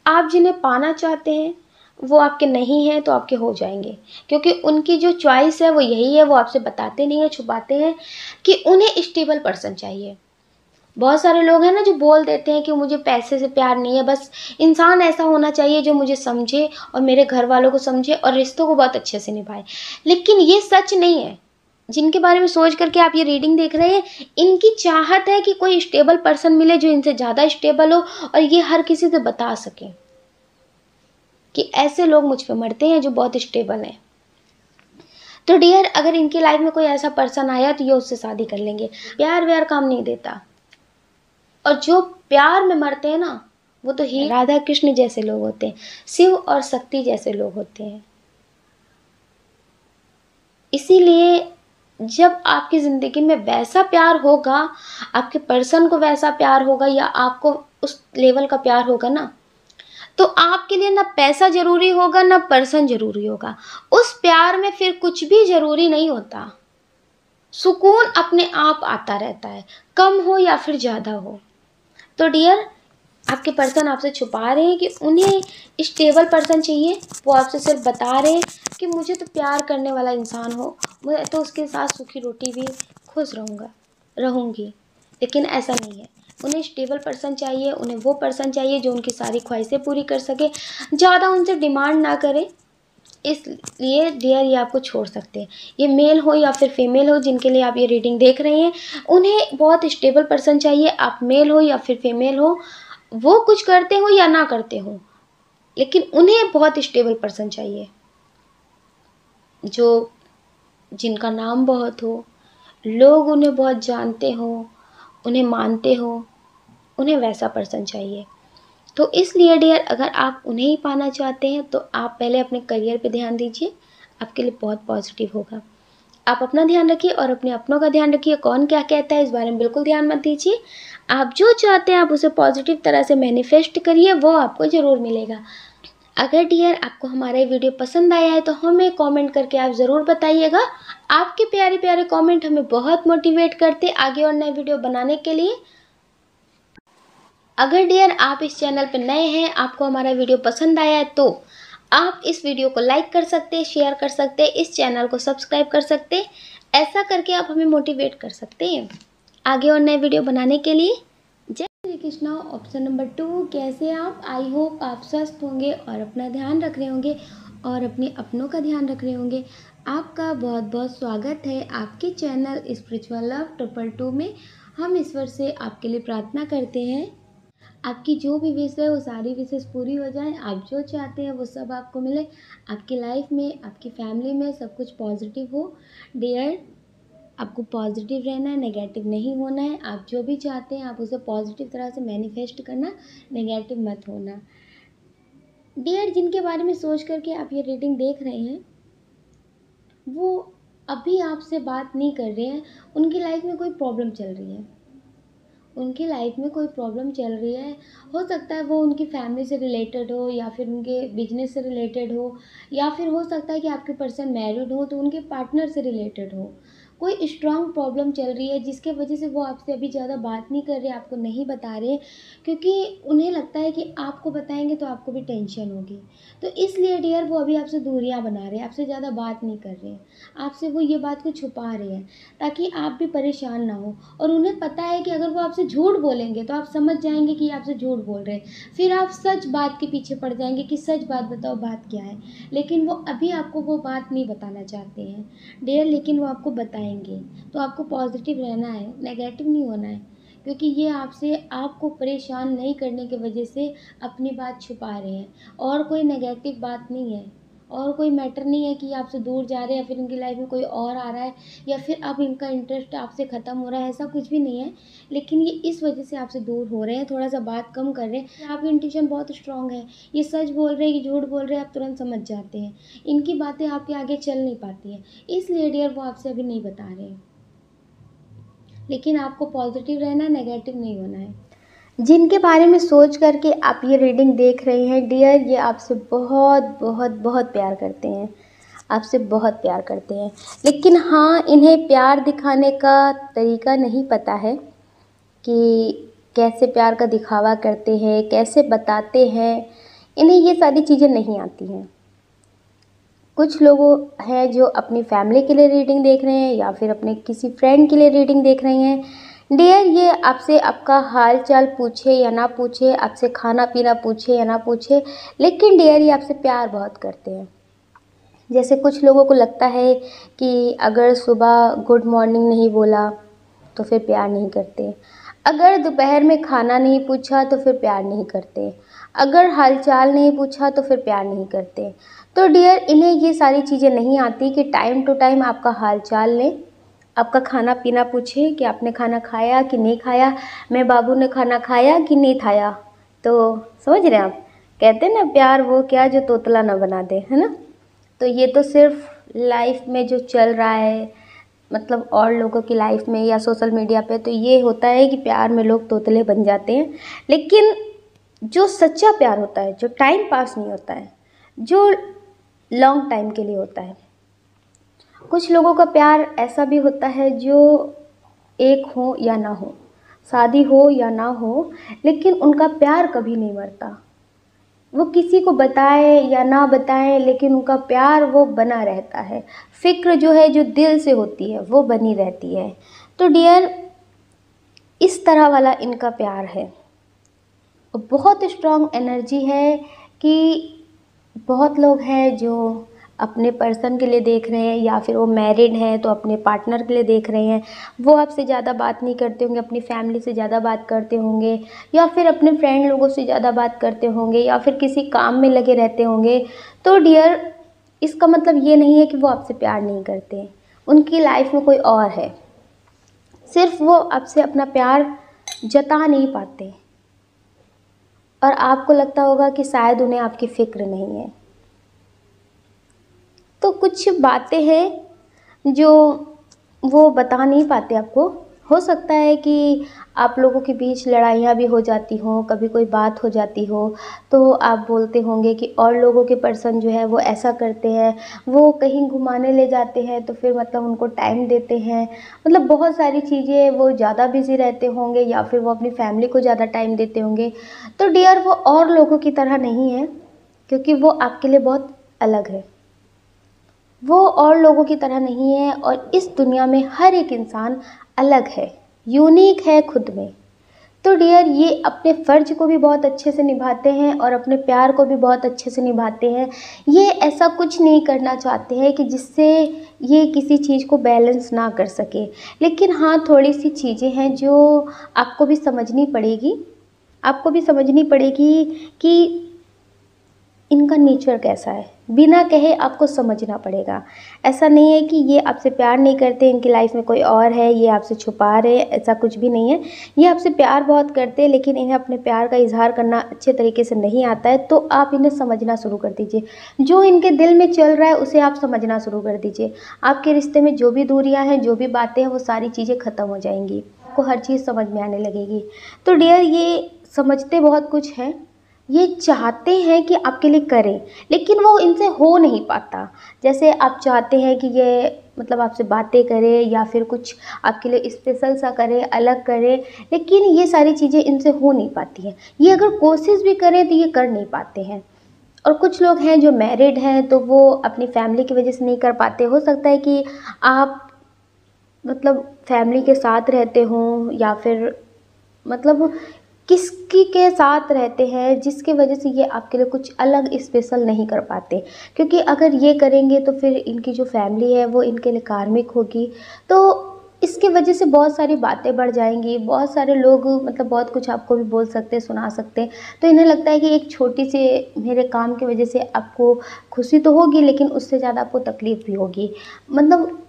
[SPEAKER 1] आप जिन्हें पाना चाहते हैं वो आपके नहीं हैं तो आपके हो जाएंगे, क्योंकि उनकी जो चॉइस है वो यही है। वो आपसे बताते नहीं है, छुपाते हैं कि उन्हें स्टेबल पर्सन चाहिए। बहुत सारे लोग हैं ना जो बोल देते हैं कि मुझे पैसे से प्यार नहीं है, बस इंसान ऐसा होना चाहिए जो मुझे समझे और मेरे घर वालों को समझे और रिश्तों को बहुत अच्छे से निभाए। लेकिन ये सच नहीं है। जिनके बारे में सोच करके आप ये रीडिंग देख रहे हैं, इनकी चाहत है कि कोई स्टेबल पर्सन मिले जो इनसे ज़्यादा स्टेबल हो और ये हर किसी से बता सके कि ऐसे लोग मुझ पे मरते हैं जो बहुत स्टेबल हैं। तो डियर, अगर इनकी लाइफ में कोई ऐसा पर्सन आया तो ये उससे शादी कर लेंगे। प्यार व्यार काम नहीं देता, और जो प्यार में मरते हैं ना, वो तो ही राधा कृष्ण जैसे लोग होते हैं, शिव और शक्ति जैसे लोग होते हैं। इसीलिए जब आपकी ज़िंदगी में वैसा प्यार होगा, आपके पर्सन को वैसा प्यार होगा या आपको उस लेवल का प्यार होगा ना, तो आपके लिए ना पैसा ज़रूरी होगा ना पर्सन ज़रूरी होगा। उस प्यार में फिर कुछ भी ज़रूरी नहीं होता। सुकून अपने आप आता रहता है, कम हो या फिर ज़्यादा हो। तो डियर, आपके पर्सन आपसे छुपा रहे हैं कि उन्हें स्टेबल पर्सन चाहिए। वो आपसे सिर्फ बता रहे हैं कि मुझे तो प्यार करने वाला इंसान हो, मैं तो उसके साथ सूखी रोटी भी खुश रहूँगी। लेकिन ऐसा नहीं है, उन्हें स्टेबल पर्सन चाहिए। उन्हें वो पर्सन चाहिए जो उनकी सारी ख्वाहिशें पूरी कर सके, ज़्यादा उनसे डिमांड ना करे। इसलिए डियर, ये आपको छोड़ सकते हैं। ये मेल हो या फिर फीमेल हो, जिनके लिए आप ये रीडिंग देख रहे हैं, उन्हें बहुत स्टेबल पर्सन चाहिए। आप मेल हो या फिर फीमेल हो, वो कुछ करते हो या ना करते हो, लेकिन उन्हें बहुत स्टेबल पर्सन चाहिए, जो जिनका नाम बहुत हो, लोग उन्हें बहुत जानते हो, उन्हें मानते हो, उन्हें वैसा पर्सन चाहिए। तो इसलिए डियर, अगर आप उन्हें ही पाना चाहते हैं तो आप पहले अपने करियर पे ध्यान दीजिए, आपके लिए बहुत पॉजिटिव होगा। आप अपना ध्यान रखिए और अपने अपनों का ध्यान रखिए। कौन क्या कहता है इस बारे में बिल्कुल ध्यान मत दीजिए। आप जो चाहते हैं आप उसे पॉजिटिव तरह से मैनिफेस्ट करिए, वो आपको ज़रूर मिलेगा। अगर डियर आपको हमारा ये वीडियो पसंद आया है तो हमें कमेंट करके आप ज़रूर बताइएगा। आपके प्यारे प्यारे कमेंट हमें बहुत मोटिवेट करते आगे और नए वीडियो बनाने के लिए। अगर डियर आप इस चैनल पर नए हैं, आपको हमारा वीडियो पसंद आया है, तो आप इस वीडियो को लाइक कर सकते हैं, शेयर कर सकते हैं, इस चैनल को सब्सक्राइब कर सकते हैं। ऐसा करके आप हमें मोटिवेट कर सकते हैं आगे और नए वीडियो बनाने के लिए। जय श्री कृष्णा। ऑप्शन नंबर 2, कैसे आप? आई होप आप स्वस्थ होंगे और अपना ध्यान रख रहे होंगे और अपने अपनों का ध्यान रख रहे होंगे। आपका बहुत बहुत स्वागत है आपके चैनल स्पिरिचुअल लव 222 में। हम ईश्वर से आपके लिए प्रार्थना करते हैं, आपकी जो भी विश है वो सारी विशेष पूरी हो जाएं। आप जो चाहते हैं वो सब आपको मिले, आपकी लाइफ में, आपकी फैमिली में सब कुछ पॉजिटिव हो। डियर, आपको पॉजिटिव रहना है, नेगेटिव नहीं होना है। आप जो भी चाहते हैं आप उसे पॉजिटिव तरह से मैनिफेस्ट करना, नेगेटिव मत होना। डियर, जिनके बारे में सोच करके आप ये रीडिंग देख रहे हैं, वो अभी आपसे बात नहीं कर रहे हैं, उनकी लाइफ में कोई प्रॉब्लम चल रही है। उनकी लाइफ में कोई प्रॉब्लम चल रही है। हो सकता है वो उनकी फैमिली से रिलेटेड हो या फिर उनके बिजनेस से रिलेटेड हो, या फिर हो सकता है कि आपके पर्सन मैरिड हो तो उनके पार्टनर से रिलेटेड हो। कोई स्ट्रॉन्ग प्रॉब्लम चल रही है जिसके वजह से वो आपसे अभी ज़्यादा बात नहीं कर रहे, आपको नहीं बता रहे, क्योंकि उन्हें लगता है कि आपको बताएंगे तो आपको भी टेंशन होगी। तो इसलिए डियर वो अभी आपसे दूरियां बना रहे हैं, आपसे ज़्यादा बात नहीं कर रहे हैं, आपसे वो ये बात को छुपा रहे हैं ताकि आप भी परेशान ना हो। और उन्हें पता है कि अगर वो आपसे झूठ बोलेंगे तो आप समझ जाएंगे कि ये आपसे झूठ बोल रहे हैं, फिर आप सच बात के पीछे पड़ जाएंगे कि सच बात बताओ, बात क्या है। लेकिन वो अभी आपको वो बात नहीं बताना चाहते हैं डियर, लेकिन वो आपको बताएंगे। तो आपको पॉजिटिव रहना है, नेगेटिव नहीं होना है, क्योंकि ये आपसे आपको परेशान नहीं करने की वजह से अपनी बात छुपा रहे हैं। और कोई नेगेटिव बात नहीं है, और कोई मैटर नहीं है कि आपसे दूर जा रहे हैं या फिर इनकी लाइफ में कोई और आ रहा है या फिर अब इनका इंटरेस्ट आपसे ख़त्म हो रहा है, ऐसा कुछ भी नहीं है। लेकिन ये इस वजह से आपसे दूर हो रहे हैं, थोड़ा सा बात कम कर रहे हैं। आपकी इंट्यूशन बहुत स्ट्रांग है, ये सच बोल रहे हैं कि झूठ बोल रहे हैं आप तुरंत समझ जाते हैं। इनकी बातें आपके आगे चल नहीं पाती हैं, इसलिए डियर वो आपसे अभी नहीं बता रहे हैं। लेकिन आपको पॉजिटिव रहना है, नेगेटिव नहीं होना है। जिनके बारे में सोच करके आप ये रीडिंग देख रहे हैं डियर, ये आपसे बहुत बहुत बहुत प्यार करते हैं, आपसे बहुत प्यार करते हैं। लेकिन हाँ, इन्हें प्यार दिखाने का तरीका नहीं पता है कि कैसे प्यार का दिखावा करते हैं, कैसे बताते हैं। इन्हें ये सारी चीज़ें नहीं आती हैं। कुछ लोग हैं जो अपनी फैमिली के लिए रीडिंग देख रहे हैं या फिर अपने किसी फ्रेंड के लिए रीडिंग देख रहे हैं। डियर ये आपसे आपका हाल चाल पूछे या ना पूछे, आपसे खाना पीना पूछे या ना पूछे, लेकिन डियर ये आपसे प्यार बहुत करते हैं। जैसे कुछ लोगों को लगता है कि अगर सुबह गुड मॉर्निंग नहीं बोला तो फिर प्यार नहीं करते, अगर दोपहर में खाना नहीं पूछा तो फिर प्यार नहीं करते, अगर हालचाल नहीं पूछा तो फिर प्यार नहीं करते। तो डियर इन्हें ये सारी चीज़ें नहीं आती कि टाइम टू टाइम आपका हालचाल लें, आपका खाना पीना पूछे कि आपने खाना खाया कि नहीं खाया, मैं बाबू ने खाना खाया कि नहीं खाया। तो समझ रहे हैं आप, कहते हैं ना प्यार वो क्या जो तोतला ना बना दे, है ना। तो ये तो सिर्फ लाइफ में जो चल रहा है, मतलब और लोगों की लाइफ में या सोशल मीडिया पे, तो ये होता है कि प्यार में लोग तोतले बन जाते हैं। लेकिन जो सच्चा प्यार होता है, जो टाइम पास नहीं होता है, जो लॉन्ग टाइम के लिए होता है। कुछ लोगों का प्यार ऐसा भी होता है जो एक हो या ना हो, शादी हो या ना हो, लेकिन उनका प्यार कभी नहीं मरता। वो किसी को बताए या ना बताए, लेकिन उनका प्यार वो बना रहता है। फिक्र जो है, जो दिल से होती है, वो बनी रहती है। तो डियर इस तरह वाला इनका प्यार है, बहुत स्ट्रॉन्ग एनर्जी है। कि बहुत लोग हैं जो अपने पर्सन के लिए देख रहे हैं, या फिर वो मैरिड हैं तो अपने पार्टनर के लिए देख रहे हैं। वो आपसे ज़्यादा बात नहीं करते होंगे, अपनी फैमिली से ज़्यादा बात करते होंगे, या फिर अपने फ्रेंड लोगों से ज़्यादा बात करते होंगे, या फिर किसी काम में लगे रहते होंगे। तो डियर इसका मतलब ये नहीं है कि वो आपसे प्यार नहीं करते, उनकी लाइफ में कोई और है, सिर्फ वो आपसे अपना प्यार जता नहीं पाते। और आपको लगता होगा कि शायद उन्हें आपकी फ़िक्र नहीं है। तो कुछ बातें हैं जो वो बता नहीं पाते आपको। हो सकता है कि आप लोगों के बीच लड़ाइयाँ भी हो जाती हों, कभी कोई बात हो जाती हो, तो आप बोलते होंगे कि और लोगों के पर्सन जो है वो ऐसा करते हैं, वो कहीं घुमाने ले जाते हैं तो फिर मतलब उनको टाइम देते हैं, मतलब बहुत सारी चीज़ें, वो ज़्यादा बिज़ी रहते होंगे या फिर वो अपनी फैमिली को ज़्यादा टाइम देते होंगे। तो डियर वो और लोगों की तरह नहीं है, क्योंकि वो आपके लिए बहुत अलग है। वो और लोगों की तरह नहीं है, और इस दुनिया में हर एक इंसान अलग है, यूनिक है खुद में। तो डियर ये अपने फ़र्ज को भी बहुत अच्छे से निभाते हैं और अपने प्यार को भी बहुत अच्छे से निभाते हैं। ये ऐसा कुछ नहीं करना चाहते हैं कि जिससे ये किसी चीज़ को बैलेंस ना कर सके। लेकिन हाँ, थोड़ी सी चीज़ें हैं जो आपको भी समझनी पड़ेगी, आपको भी समझनी पड़ेगी कि इनका नेचर कैसा है। बिना कहे आपको समझना पड़ेगा। ऐसा नहीं है कि ये आपसे प्यार नहीं करते, इनकी लाइफ में कोई और है, ये आपसे छुपा रहे, ऐसा कुछ भी नहीं है। ये आपसे प्यार बहुत करते हैं, लेकिन इन्हें अपने प्यार का इजहार करना अच्छे तरीके से नहीं आता है। तो आप इन्हें समझना शुरू कर दीजिए, जो इनके दिल में चल रहा है उसे आप समझना शुरू कर दीजिए। आपके रिश्ते में जो भी दूरियाँ हैं, जो भी बातें हैं, वो सारी चीज़ें ख़त्म हो जाएंगी, आपको हर चीज़ समझ में आने लगेगी। तो डियर ये समझते बहुत कुछ हैं, ये चाहते हैं कि आपके लिए करें, लेकिन वो इनसे हो नहीं पाता। जैसे आप चाहते हैं कि ये मतलब आपसे बातें करे या फिर कुछ आपके लिए स्पेशल सा करे, अलग करे, लेकिन ये सारी चीज़ें इनसे हो नहीं पाती हैं। ये अगर कोशिश भी करें तो ये कर नहीं पाते हैं। और कुछ लोग हैं जो मैरिड हैं तो वो अपनी फैमिली की वजह से नहीं कर पाते। हो सकता है कि आप मतलब फैमिली के साथ रहते हों या फिर मतलब किसकी के साथ रहते हैं जिसकी वजह से ये आपके लिए कुछ अलग स्पेशल नहीं कर पाते, क्योंकि अगर ये करेंगे तो फिर इनकी जो फैमिली है वो इनके लिए कार्मिक होगी। तो इसकी वजह से बहुत सारी बातें बढ़ जाएंगी, बहुत सारे लोग मतलब बहुत कुछ आपको भी बोल सकते हैं, सुना सकते हैं। तो इन्हें लगता है कि एक छोटी सी मेरे काम की वजह से आपको खुशी तो होगी लेकिन उससे ज़्यादा आपको तकलीफ़ भी होगी। मतलब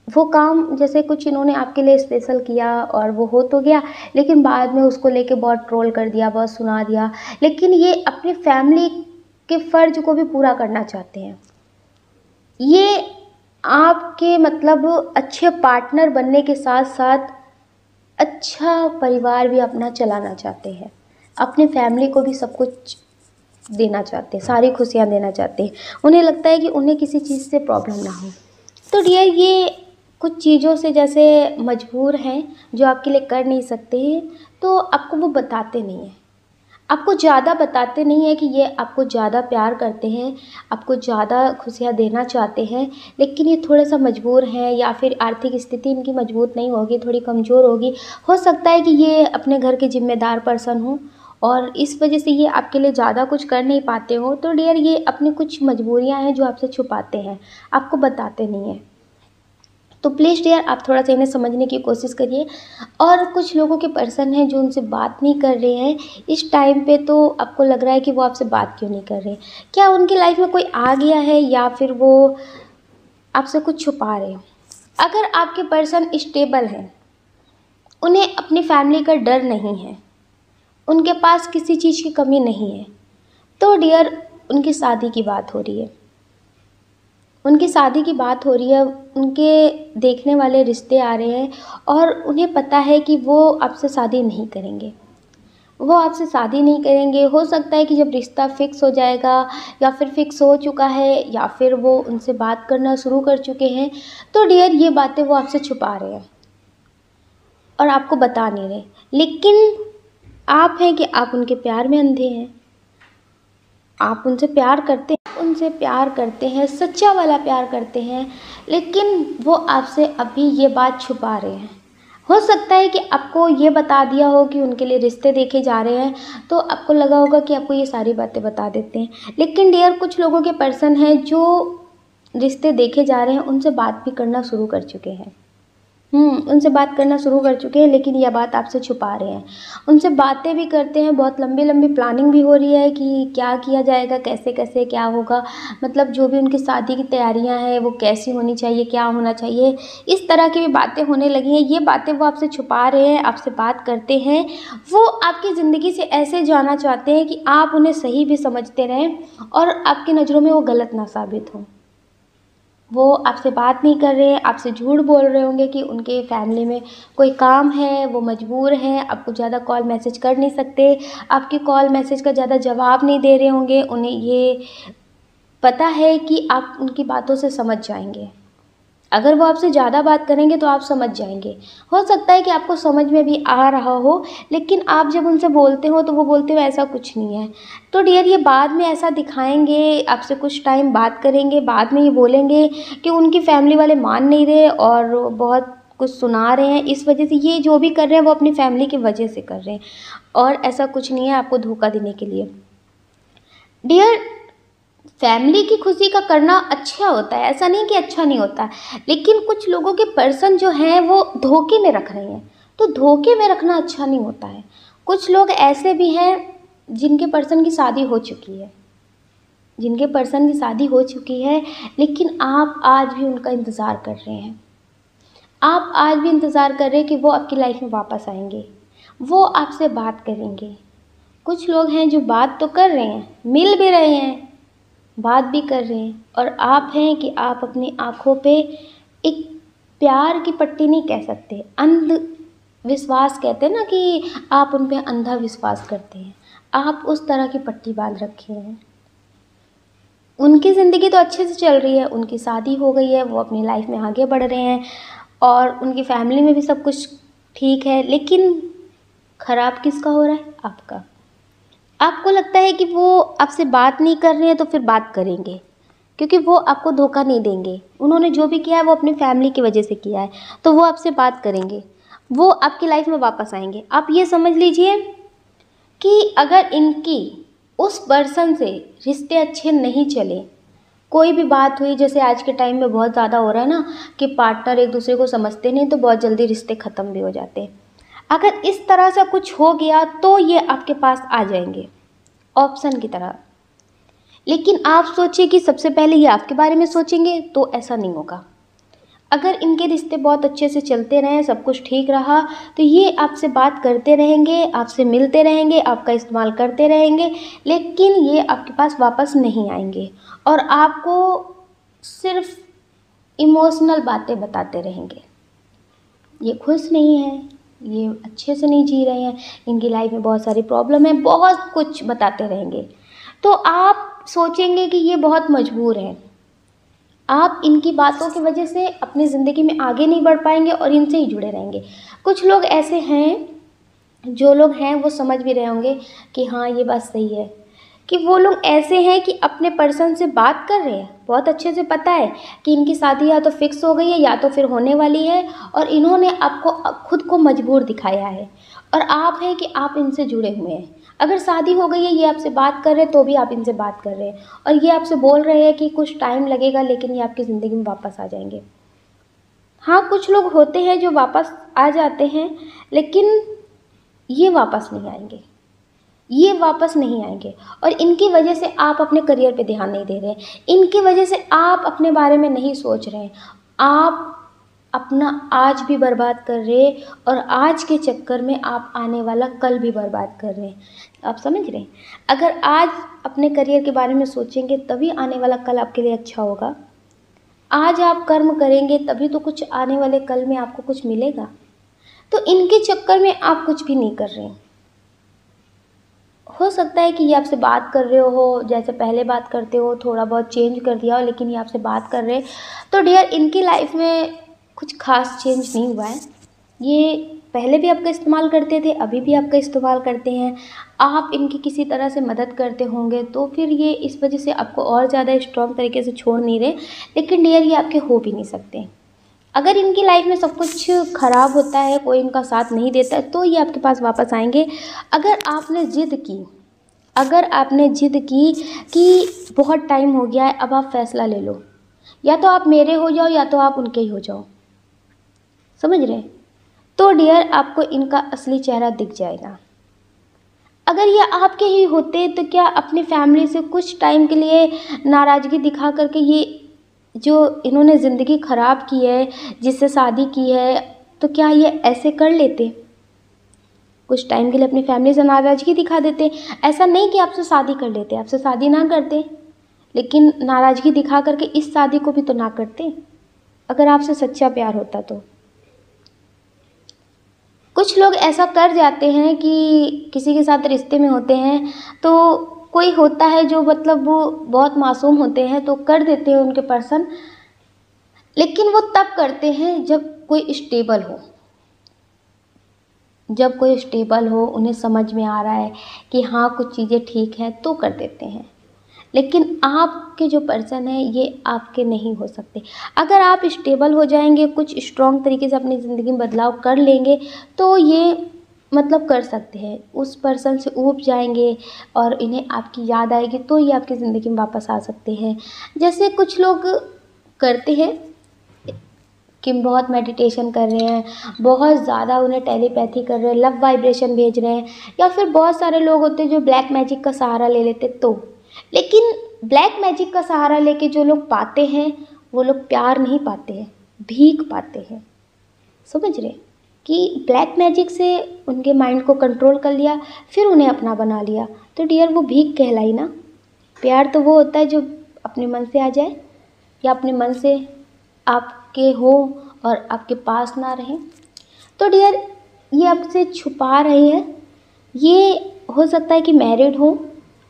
[SPEAKER 1] वो काम जैसे कुछ इन्होंने आपके लिए स्पेशल किया और वो हो तो गया, लेकिन बाद में उसको लेके बहुत ट्रोल कर दिया, बहुत सुना दिया। लेकिन ये अपनी फैमिली के फ़र्ज़ को भी पूरा करना चाहते हैं। ये आपके मतलब अच्छे पार्टनर बनने के साथ-साथ अच्छा परिवार भी अपना चलाना चाहते हैं। अपनी फैमिली को भी सब कुछ देना चाहते हैं, सारी खुशियाँ देना चाहते हैं। उन्हें लगता है कि उन्हें किसी चीज़ से प्रॉब्लम ना हो। तो डियर ये कुछ चीज़ों से जैसे मजबूर हैं, जो आपके लिए कर नहीं सकते हैं, तो आपको वो बताते नहीं हैं। आपको ज़्यादा बताते नहीं हैं कि ये आपको ज़्यादा प्यार करते हैं, आपको ज़्यादा खुशियाँ देना चाहते हैं, लेकिन ये थोड़ा-सा मजबूर हैं या फिर आर्थिक स्थिति इनकी मजबूत नहीं होगी, थोड़ी कमज़ोर होगी। हो सकता है कि ये अपने घर के ज़िम्मेदार पर्सन हों और इस वजह से ये आपके लिए ज़्यादा कुछ कर नहीं पाते हों। तो डियर ये अपनी कुछ मजबूरियाँ हैं जो आपसे छुपाते हैं, आपको बताते नहीं हैं। तो प्लीज़ डियर आप थोड़ा-सा इन्हें समझने की कोशिश करिए। और कुछ लोगों के पर्सन हैं जो उनसे बात नहीं कर रहे हैं इस टाइम पे, तो आपको लग रहा है कि वो आपसे बात क्यों नहीं कर रहे हैं? क्या उनकी लाइफ़ में कोई आ गया है या फिर वो आपसे कुछ छुपा रहे हैं? अगर आपके पर्सन स्टेबल हैं, उन्हें अपनी फैमिली का डर नहीं है, उनके पास किसी चीज़ की कमी नहीं है, तो डियर उनकी शादी की बात हो रही है। उनकी शादी की बात हो रही है, उनके देखने वाले रिश्ते आ रहे हैं और उन्हें पता है कि वो आपसे शादी नहीं करेंगे। वो आपसे शादी नहीं करेंगे। हो सकता है कि जब रिश्ता फ़िक्स हो जाएगा या फिर फ़िक्स हो चुका है या फिर वो उनसे बात करना शुरू कर चुके हैं, तो डियर ये बातें वो आपसे छुपा रहे हैं और आपको बता नहीं रहे। लेकिन आप हैं कि आप उनके प्यार में अंधे हैं। आप उनसे प्यार करते हैं, सच्चा वाला प्यार करते हैं, लेकिन वो आपसे अभी ये बात छुपा रहे हैं। हो सकता है कि आपको ये बता दिया हो कि उनके लिए रिश्ते देखे जा रहे हैं, तो आपको लगा होगा कि आपको ये सारी बातें बता देते हैं। लेकिन डियर कुछ लोगों के पर्सन हैं जो रिश्ते देखे जा रहे हैं, उनसे बात भी करना शुरू कर चुके हैं। उनसे बात करना शुरू कर चुके हैं, लेकिन यह बात आपसे छुपा रहे हैं। उनसे बातें भी करते हैं, बहुत लंबी-लंबी प्लानिंग भी हो रही है कि क्या किया जाएगा, कैसे-कैसे क्या होगा। मतलब जो भी उनकी शादी की तैयारियां हैं, वो कैसी होनी चाहिए, क्या होना चाहिए, इस तरह की भी बातें होने लगी हैं। ये बातें वो आपसे छुपा रहे हैं, आपसे बात करते हैं। वो आपकी ज़िंदगी से ऐसे जाना चाहते हैं कि आप उन्हें सही भी समझते रहें और आपकी नज़रों में वो गलत ना साबित हों। वो आपसे बात नहीं कर रहे हैं, आपसे झूठ बोल रहे होंगे कि उनके फैमिली में कोई काम है, वो मजबूर हैं, आपको ज़्यादा कॉल मैसेज कर नहीं सकते, आपकी कॉल मैसेज का ज़्यादा जवाब नहीं दे रहे होंगे। उन्हें ये पता है कि आप उनकी बातों से समझ जाएँगे। अगर वो आपसे ज़्यादा बात करेंगे तो आप समझ जाएँगे। हो सकता है कि आपको समझ में भी आ रहा हो, लेकिन आप जब उनसे बोलते हो तो वो बोलते हो ऐसा कुछ नहीं है। तो डियर ये बाद में ऐसा दिखाएँगे, आपसे कुछ टाइम बात करेंगे, बाद में ये बोलेंगे कि उनकी फैमिली वाले मान नहीं रहे और बहुत कुछ सुना रहे हैं। इस वजह से ये जो भी कर रहे हैं वो अपनी फैमिली की वजह से कर रहे हैं और ऐसा कुछ नहीं है आपको धोखा देने के लिए। डियर फैमिली की खुशी का करना अच्छा होता है, ऐसा नहीं कि अच्छा नहीं होता, लेकिन कुछ लोगों के पर्सन जो हैं वो धोखे में रख रहे हैं, तो धोखे में रखना अच्छा नहीं होता है। कुछ लोग ऐसे भी हैं जिनके पर्सन की शादी हो चुकी है, लेकिन आप आज भी उनका इंतज़ार कर रहे हैं। आप आज भी इंतज़ार कर रहे हैं कि वो आपकी लाइफ में वापस आएंगे, वो आपसे बात करेंगे। कुछ लोग हैं जो बात तो कर रहे हैं, मिल भी रहे हैं, बात भी कर रहे हैं, और आप हैं कि आप अपनी आँखों पे एक प्यार की पट्टी नहीं कह सकते, अंध विश्वास कहते हैं ना कि आप उन पे अंधा विश्वास करते हैं, आप उस तरह की पट्टी बांध रखे हैं। उनकी ज़िंदगी तो अच्छे से चल रही है, उनकी शादी हो गई है, वो अपनी लाइफ में आगे बढ़ रहे हैं और उनकी फैमिली में भी सब कुछ ठीक है, लेकिन ख़राब किसका हो रहा है? आपका। आपको लगता है कि वो आपसे बात नहीं कर रहे हैं तो फिर बात करेंगे, क्योंकि वो आपको धोखा नहीं देंगे। उन्होंने जो भी किया है वो अपनी फैमिली की वजह से किया है, तो वो आपसे बात करेंगे, वो आपकी लाइफ में वापस आएंगे। आप ये समझ लीजिए कि अगर इनकी उस पर्सन से रिश्ते अच्छे नहीं चले, कोई भी बात हुई, जैसे आज के टाइम में बहुत ज़्यादा हो रहा है ना कि पार्टनर एक दूसरे को समझते नहीं तो बहुत जल्दी रिश्ते ख़त्म भी हो जाते हैं। अगर इस तरह से कुछ हो गया तो ये आपके पास आ जाएंगे ऑप्शन की तरह। लेकिन आप सोचिए कि सबसे पहले ये आपके बारे में सोचेंगे, तो ऐसा नहीं होगा। अगर इनके रिश्ते बहुत अच्छे से चलते रहें, सब कुछ ठीक रहा, तो ये आपसे बात करते रहेंगे, आपसे मिलते रहेंगे, आपका इस्तेमाल करते रहेंगे, लेकिन ये आपके पास वापस नहीं आएंगे और आपको सिर्फ इमोशनल बातें बताते रहेंगे। ये खुश नहीं है, ये अच्छे से नहीं जी रहे हैं, इनकी लाइफ में बहुत सारी प्रॉब्लम है, बहुत कुछ बताते रहेंगे। तो आप सोचेंगे कि ये बहुत मजबूर हैं। आप इनकी बातों की वजह से अपनी ज़िंदगी में आगे नहीं बढ़ पाएंगे और इनसे ही जुड़े रहेंगे। कुछ लोग ऐसे हैं, जो लोग हैं वो समझ भी रहे होंगे कि हाँ ये बात सही है, कि वो लोग ऐसे हैं कि अपने पर्सन से बात कर रहे हैं, बहुत अच्छे से पता है कि इनकी शादी या तो फिक्स हो गई है या तो फिर होने वाली है, और इन्होंने आपको खुद को मजबूर दिखाया है और आप हैं कि आप इनसे जुड़े हुए हैं। अगर शादी हो गई है, ये आपसे बात कर रहे हैं तो भी आप इनसे बात कर रहे हैं और ये आपसे बोल रहे हैं कि कुछ टाइम लगेगा लेकिन ये आपकी ज़िंदगी में वापस आ जाएंगे। हाँ, कुछ लोग होते हैं जो वापस आ जाते हैं, लेकिन ये वापस नहीं आएंगे, ये वापस नहीं आएंगे। और इनकी वजह से आप अपने करियर पे ध्यान नहीं दे रहे हैं, इनकी वजह से आप अपने बारे में नहीं सोच रहे हैं, आप अपना आज भी बर्बाद कर रहे हैं और आज के चक्कर में आप आने वाला कल भी बर्बाद कर रहे हैं। आप समझ रहे हैं? अगर आज अपने करियर के बारे में सोचेंगे तभी आने वाला कल आपके लिए अच्छा होगा। आज आप कर्म करेंगे तभी तो कुछ आने वाले कल में आपको कुछ मिलेगा। तो इनके चक्कर में आप कुछ भी नहीं कर रहे हैं। हो सकता है कि ये आपसे बात कर रहे हो, जैसे पहले बात करते हो, थोड़ा बहुत चेंज कर दिया हो, लेकिन ये आपसे बात कर रहे हैं, तो डियर इनकी लाइफ में कुछ खास चेंज नहीं हुआ है। ये पहले भी आपका इस्तेमाल करते थे, अभी भी आपका इस्तेमाल करते हैं। आप इनकी किसी तरह से मदद करते होंगे तो फिर ये इस वजह से आपको और ज़्यादा स्ट्रॉन्ग तरीके से छोड़ नहीं रहे, लेकिन डियर ये आपके हो भी नहीं सकते। अगर इनकी लाइफ में सब कुछ ख़राब होता है, कोई इनका साथ नहीं देता है, तो ये आपके पास वापस आएंगे। अगर आपने ज़िद की, अगर आपने ज़िद की कि बहुत टाइम हो गया है, अब आप फ़ैसला ले लो, या तो आप मेरे हो जाओ या तो आप उनके ही हो जाओ, समझ रहे हैं? तो डियर आपको इनका असली चेहरा दिख जाएगा। अगर ये आपके ही होते तो क्या अपनी फैमिली से कुछ टाइम के लिए नाराज़गी दिखा करके ये जो इन्होंने ज़िंदगी ख़राब की है, जिससे शादी की है, तो क्या ये ऐसे कर लेते? कुछ टाइम के लिए अपनी फैमिली से नाराज़गी दिखा देते। ऐसा नहीं कि आपसे शादी कर लेते, आपसे शादी ना करते, लेकिन नाराज़गी दिखा करके इस शादी को भी तो ना करते, अगर आपसे सच्चा प्यार होता तो। कुछ लोग ऐसा कर जाते हैं कि किसी के साथ रिश्ते में होते हैं, तो कोई होता है जो मतलब वो बहुत मासूम होते हैं तो कर देते हैं उनके पर्सन, लेकिन वो तब करते हैं जब कोई स्टेबल हो, जब कोई स्टेबल हो, उन्हें समझ में आ रहा है कि हाँ कुछ चीज़ें ठीक हैं तो कर देते हैं। लेकिन आपके जो पर्सन है ये आपके नहीं हो सकते। अगर आप स्टेबल हो जाएंगे, कुछ स्ट्रॉन्ग तरीके से अपनी ज़िंदगी में बदलाव कर लेंगे, तो ये मतलब कर सकते हैं, उस पर्सन से ऊब जाएंगे और इन्हें आपकी याद आएगी तो ये आपकी ज़िंदगी में वापस आ सकते हैं। जैसे कुछ लोग करते हैं कि बहुत मेडिटेशन कर रहे हैं, बहुत ज़्यादा उन्हें टेलीपैथी कर रहे हैं, लव वाइब्रेशन भेज रहे हैं, या फिर बहुत सारे लोग होते हैं जो ब्लैक मैजिक का सहारा ले लेते। तो लेकिन ब्लैक मैजिक का सहारा लेके जो लोग पाते हैं वो लोग प्यार नहीं पाते हैं, भीख पाते हैं। समझ रहे कि ब्लैक मैजिक से उनके माइंड को कंट्रोल कर लिया, फिर उन्हें अपना बना लिया, तो डियर वो भीख कहलाई ना। प्यार तो वो होता है जो अपने मन से आ जाए, या अपने मन से आपके हो और आपके पास ना रहें। तो डियर ये आपसे छुपा रही है, ये हो सकता है कि मैरिड हो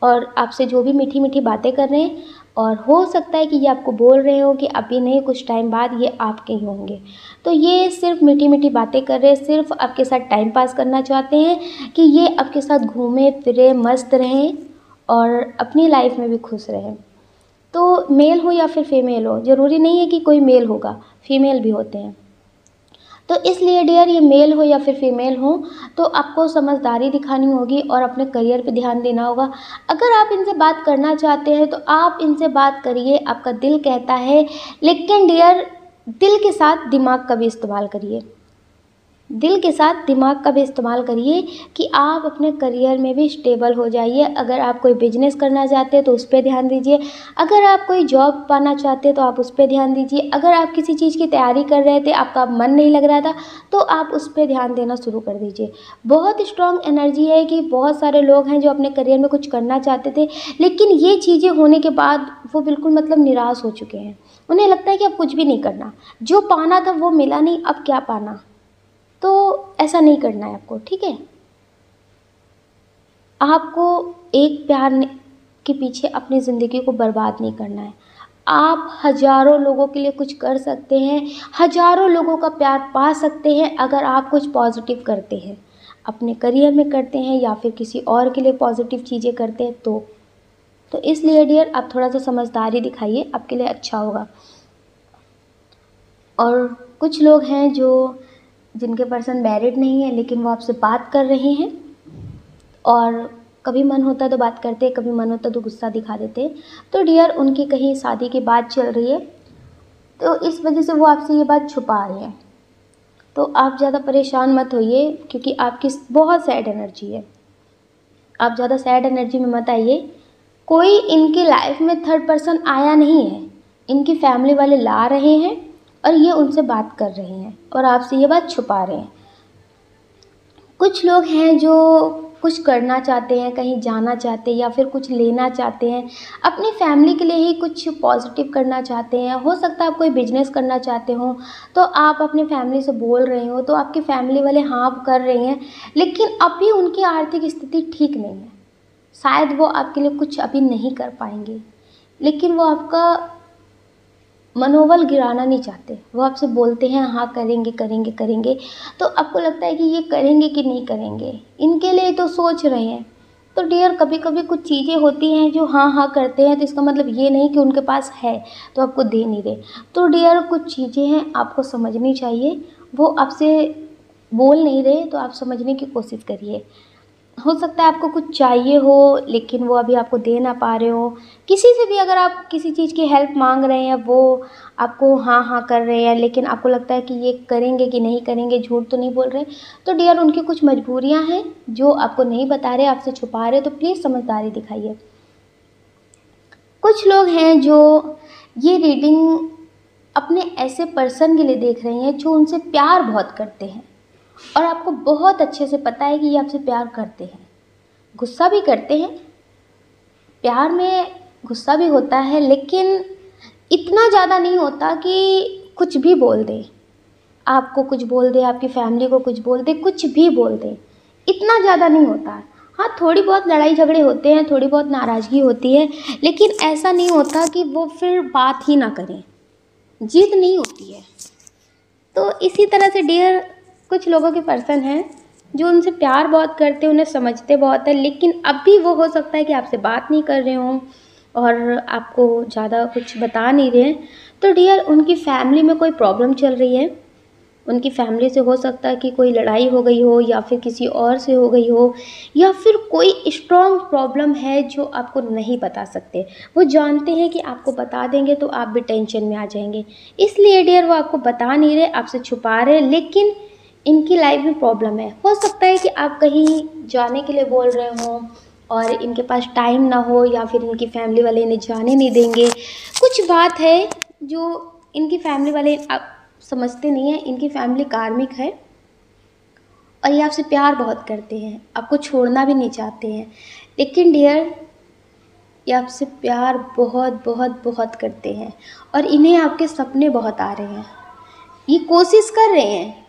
[SPEAKER 1] और आपसे जो भी मीठी मीठी बातें कर रहे हैं और हो सकता है कि ये आपको बोल रहे हो कि अभी नहीं, कुछ टाइम बाद ये आपके ही होंगे। तो ये सिर्फ मीठी मीठी बातें कर रहे हैं, सिर्फ आपके साथ टाइम पास करना चाहते हैं कि ये आपके साथ घूमे फिरे, मस्त रहें और अपनी लाइफ में भी खुश रहें। तो मेल हो या फिर फीमेल हो, ज़रूरी नहीं है कि कोई मेल होगा, फीमेल भी होते हैं। तो इसलिए डियर, ये मेल हो या फिर फीमेल हो, तो आपको समझदारी दिखानी होगी और अपने करियर पे ध्यान देना होगा। अगर आप इनसे बात करना चाहते हैं तो आप इनसे बात करिए, आपका दिल कहता है, लेकिन डियर दिल के साथ दिमाग का भी इस्तेमाल करिए। दिल के साथ दिमाग का भी इस्तेमाल करिए कि आप अपने करियर में भी स्टेबल हो जाइए। अगर आप कोई बिजनेस करना चाहते हैं तो उस पर ध्यान दीजिए, अगर आप कोई जॉब पाना चाहते हैं तो आप उस पर ध्यान दीजिए, अगर आप किसी चीज़ की तैयारी कर रहे थे, आपका मन नहीं लग रहा था, तो आप उस पर ध्यान देना शुरू कर दीजिए। बहुत स्ट्रॉन्ग एनर्जी है कि बहुत सारे लोग हैं जो अपने करियर में कुछ करना चाहते थे, लेकिन ये चीज़ें होने के बाद वो बिल्कुल मतलब निराश हो चुके हैं। उन्हें लगता है कि अब कुछ भी नहीं करना, जो पाना था वो मिला नहीं, अब क्या पाना। तो ऐसा नहीं करना है आपको, ठीक है। आपको एक प्यार के पीछे अपनी ज़िंदगी को बर्बाद नहीं करना है। आप हज़ारों लोगों के लिए कुछ कर सकते हैं, हज़ारों लोगों का प्यार पा सकते हैं अगर आप कुछ पॉजिटिव करते हैं, अपने करियर में करते हैं या फिर किसी और के लिए पॉजिटिव चीज़ें करते हैं। तो इसलिए डियर, आप थोड़ा सा समझदारी दिखाइए, आपके लिए अच्छा होगा। और कुछ लोग हैं जिनके पर्सन मैरिड नहीं है, लेकिन वो आपसे बात कर रहे हैं, और कभी मन होता तो बात करते, कभी मन होता तो गुस्सा दिखा देते। तो डियर, उनकी कहीं शादी की बात चल रही है, तो इस वजह से वो आपसे ये बात छुपा रहे हैं। तो आप ज़्यादा परेशान मत होइए, क्योंकि आपकी बहुत सैड एनर्जी है। आप ज़्यादा सैड एनर्जी में मत आइए। कोई इनकी लाइफ में थर्ड पर्सन आया नहीं है, इनकी फैमिली वाले ला रहे हैं और ये उनसे बात कर रहे हैं और आपसे ये बात छुपा रहे हैं। कुछ लोग हैं जो कुछ करना चाहते हैं, कहीं जाना चाहते हैं या फिर कुछ लेना चाहते हैं, अपनी फैमिली के लिए ही कुछ पॉजिटिव करना चाहते हैं। हो सकता है आप कोई बिजनेस करना चाहते हो, तो आप अपनी फैमिली से बोल रहे हो, तो आपकी फैमिली वाले हाँ कर रहे हैं, लेकिन अभी उनकी आर्थिक स्थिति ठीक नहीं है। शायद वो आपके लिए कुछ अभी नहीं कर पाएंगे, लेकिन वो आपका मनोबल गिराना नहीं चाहते। वो आपसे बोलते हैं हाँ करेंगे करेंगे करेंगे, तो आपको लगता है कि ये करेंगे कि नहीं करेंगे, इनके लिए तो सोच रहे हैं। तो डियर, कभी कभी कुछ चीज़ें होती हैं जो हाँ हाँ करते हैं, तो इसका मतलब ये नहीं कि उनके पास है तो आपको दे नहीं रहे। तो डियर, कुछ चीज़ें हैं आपको समझनी चाहिए, वो आपसे बोल नहीं रहे तो आप समझने की कोशिश करिए। हो सकता है आपको कुछ चाहिए हो, लेकिन वो अभी आपको दे ना पा रहे हो। किसी से भी अगर आप किसी चीज़ की हेल्प मांग रहे हैं, वो आपको हाँ हाँ कर रहे हैं, लेकिन आपको लगता है कि ये करेंगे कि नहीं करेंगे, झूठ तो नहीं बोल रहे। तो डियर, उनकी कुछ मजबूरियां हैं जो आपको नहीं बता रहे, आपसे छुपा रहे, तो प्लीज़ समझदारी दिखाइए। कुछ लोग हैं जो ये रीडिंग अपने ऐसे पर्सन के लिए देख रहे हैं जो उनसे प्यार बहुत करते हैं, और आपको बहुत अच्छे से पता है कि ये आपसे प्यार करते हैं, गुस्सा भी करते हैं। प्यार में गुस्सा भी होता है, लेकिन इतना ज़्यादा नहीं होता कि कुछ भी बोल दे, आपको कुछ बोल दे, आपकी फैमिली को कुछ बोल दे, कुछ भी बोल दे, इतना ज़्यादा नहीं होता। हाँ, थोड़ी बहुत लड़ाई झगड़े होते हैं, थोड़ी बहुत नाराज़गी होती है, लेकिन ऐसा नहीं होता कि वो फिर बात ही ना करें, जिद नहीं होती है। तो इसी तरह से डियर, कुछ लोगों के पर्सन हैं जो उनसे प्यार बहुत करते हैं, उन्हें समझते बहुत है, लेकिन अभी वो हो सकता है कि आपसे बात नहीं कर रहे हों और आपको ज़्यादा कुछ बता नहीं रहे हैं। तो डियर, उनकी फैमिली में कोई प्रॉब्लम चल रही है, उनकी फैमिली से हो सकता है कि कोई लड़ाई हो गई हो, या फिर किसी और से हो गई हो, या फिर कोई स्ट्रॉन्ग प्रॉब्लम है जो आपको नहीं बता सकते। वो जानते हैं कि आपको बता देंगे तो आप भी टेंशन में आ जाएंगे, इसलिए डियर वो आपको बता नहीं रहे, आपसे छुपा रहे, लेकिन इनकी लाइफ में प्रॉब्लम है। हो सकता है कि आप कहीं जाने के लिए बोल रहे हों और इनके पास टाइम ना हो, या फिर इनकी फैमिली वाले इन्हें जाने नहीं देंगे। कुछ बात है जो इनकी फैमिली वाले आप समझते नहीं हैं। इनकी फैमिली कार्मिक है और ये आपसे प्यार बहुत करते हैं, आपको छोड़ना भी नहीं चाहते हैं, लेकिन डियर, ये आपसे प्यार बहुत बहुत बहुत करते हैं और इन्हें आपके सपने बहुत आ रहे हैं। ये कोशिश कर रहे हैं,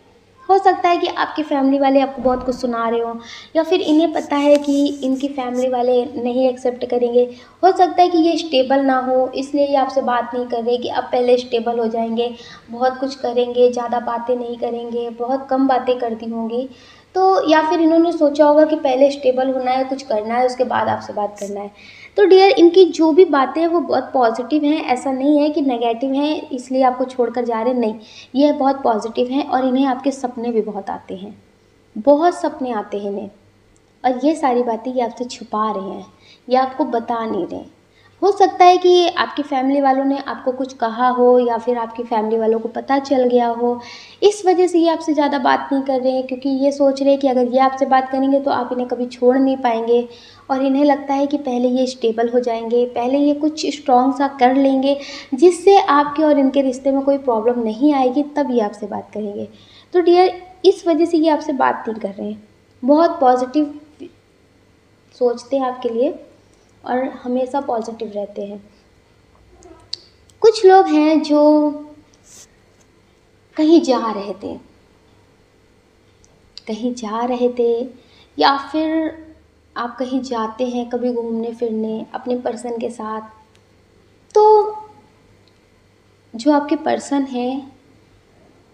[SPEAKER 1] हो सकता है कि आपकी फैमिली वाले आपको बहुत कुछ सुना रहे हों, या फिर इन्हें पता है कि इनकी फैमिली वाले नहीं एक्सेप्ट करेंगे। हो सकता है कि ये स्टेबल ना हो, इसलिए ये आपसे बात नहीं कर रहे कि अब पहले स्टेबल हो जाएंगे, बहुत कुछ करेंगे, ज़्यादा बातें नहीं करेंगे, बहुत कम बातें करती होंगी। तो या फिर इन्होंने सोचा होगा कि पहले स्टेबल होना है, कुछ करना है, उसके बाद आपसे बात करना है। तो डियर, इनकी जो भी बातें हैं वो बहुत पॉजिटिव हैं, ऐसा नहीं है कि नेगेटिव हैं इसलिए आपको छोड़कर जा रहे हैं, नहीं, ये बहुत पॉजिटिव हैं। और इन्हें आपके सपने भी बहुत आते हैं, बहुत सपने आते हैं इन्हें, और ये सारी बातें ये आपसे छुपा रहे हैं, ये आपको बता नहीं रहे। हो सकता है कि आपकी फैमिली वालों ने आपको कुछ कहा हो, या फिर आपकी फैमिली वालों को पता चल गया हो, इस वजह से ये आपसे ज़्यादा बात नहीं कर रहे हैं, क्योंकि ये सोच रहे हैं कि अगर ये आपसे बात करेंगे तो आप इन्हें कभी छोड़ नहीं पाएंगे। और इन्हें लगता है कि पहले ये स्टेबल हो जाएंगे, पहले ये कुछ स्ट्रॉन्ग सा कर लेंगे जिससे आपके और इनके रिश्ते में कोई प्रॉब्लम नहीं आएगी, तब ये आपसे बात करेंगे। तो डियर, इस वजह से ये आपसे बात नहीं कर रहे हैं। बहुत पॉजिटिव सोचते हैं आपके लिए और हमेशा पॉजिटिव रहते हैं। कुछ लोग हैं जो कहीं जा रहे थे, कहीं जा रहे थे, या फिर आप कहीं जाते हैं कभी घूमने फिरने अपने पर्सन के साथ, तो जो आपके पर्सन हैं,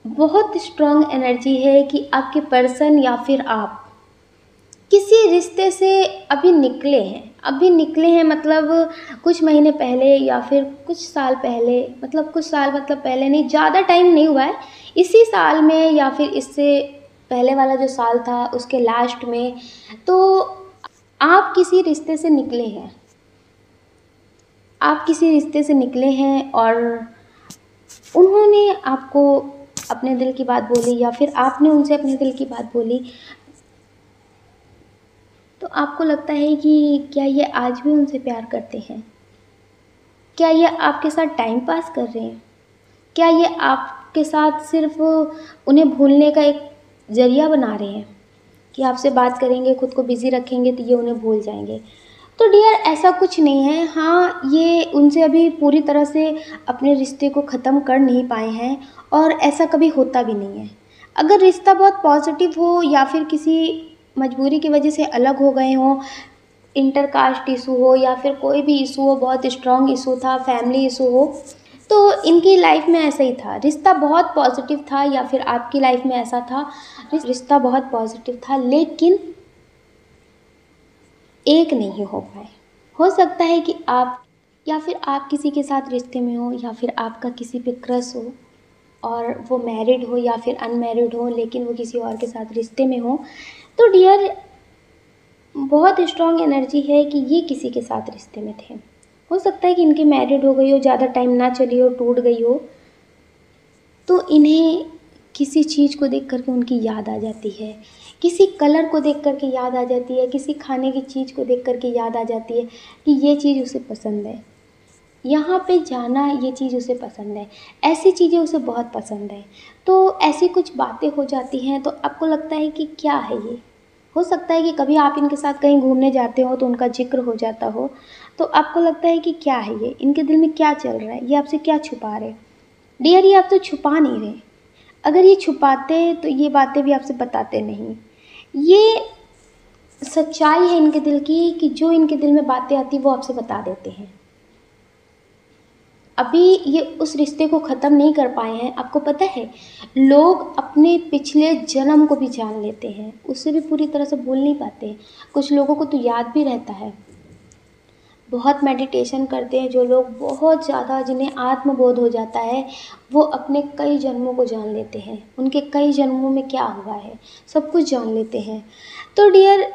[SPEAKER 1] बहुत स्ट्रॉन्ग एनर्जी है कि आपके पर्सन या फिर आप किसी रिश्ते से अभी निकले हैं, अभी निकले हैं, मतलब कुछ महीने पहले या फिर कुछ साल पहले, मतलब कुछ साल मतलब पहले नहीं, ज़्यादा टाइम नहीं हुआ है, इसी साल में या फिर इससे पहले वाला जो साल था उसके लास्ट में, तो आप किसी रिश्ते से निकले हैं, आप किसी रिश्ते से निकले हैं और उन्होंने आपको अपने दिल की बात बोली, या फिर आपने उनसे अपने दिल की बात बोली। तो आपको लगता है कि क्या ये आज भी उनसे प्यार करते हैं? क्या ये आपके साथ टाइम पास कर रहे हैं? क्या ये आपके साथ सिर्फ उन्हें भूलने का एक ज़रिया बना रहे हैं कि आपसे बात करेंगे, खुद को बिज़ी रखेंगे तो ये उन्हें भूल जाएंगे? तो डियर, ऐसा कुछ नहीं है। हाँ, ये उनसे अभी पूरी तरह से अपने रिश्ते को ख़त्म कर नहीं पाए हैं, और ऐसा कभी होता भी नहीं है। अगर रिश्ता बहुत पॉजिटिव हो, या फिर किसी मजबूरी की वजह से अलग हो गए हों, इंटरकास्ट इशू हो या फिर कोई भी इशू हो, बहुत स्ट्रॉन्ग इशू था, फैमिली इशू हो, तो इनकी लाइफ में ऐसा ही था। रिश्ता बहुत पॉजिटिव था, या फिर आपकी लाइफ में ऐसा था, रिश्ता बहुत पॉजिटिव था, लेकिन एक नहीं हो पाए। हो सकता है कि आप, या फिर आप किसी के साथ रिश्ते में हो, या फिर आपका किसी पे क्रश हो और वो मैरिड हो या फिर अनमैरिड हो, लेकिन वो किसी और के साथ रिश्ते में हो, तो डियर, बहुत स्ट्रॉन्ग एनर्जी है कि ये किसी के साथ रिश्ते में थे। हो सकता है कि इनकी मैरिड हो गई हो, ज़्यादा टाइम ना चली हो, टूट गई हो, तो इन्हें किसी चीज़ को देख कर के उनकी याद आ जाती है, किसी कलर को देख कर के याद आ जाती है, किसी खाने की चीज़ को देख कर के याद आ जाती है कि ये चीज़ उसे पसंद है, यहाँ पे जाना ये चीज़ उसे पसंद है, ऐसी चीज़ें उसे बहुत पसंद है। तो ऐसी कुछ बातें हो जाती हैं, तो आपको लगता है कि क्या है ये। हो सकता है कि कभी आप इनके साथ कहीं घूमने जाते हो तो उनका जिक्र हो जाता हो, तो आपको लगता है कि क्या है ये, इनके दिल में क्या चल रहा है, ये आपसे क्या छुपा रहे। डियर, ये आपसे छुपा नहीं रहे। अगर ये छुपाते तो ये बातें भी आपसे बताते नहीं। ये सच्चाई है इनके दिल की कि जो इनके दिल में बातें आती वो आपसे बता देते हैं। अभी ये उस रिश्ते को ख़त्म नहीं कर पाए हैं। आपको पता है, लोग अपने पिछले जन्म को भी जान लेते हैं, उससे भी पूरी तरह से भूल नहीं पाते। कुछ लोगों को तो याद भी रहता है। बहुत मेडिटेशन करते हैं जो लोग, बहुत ज़्यादा, जिन्हें आत्मबोध हो जाता है, वो अपने कई जन्मों को जान लेते हैं, उनके कई जन्मों में क्या हुआ है सब कुछ जान लेते हैं। तो डियर,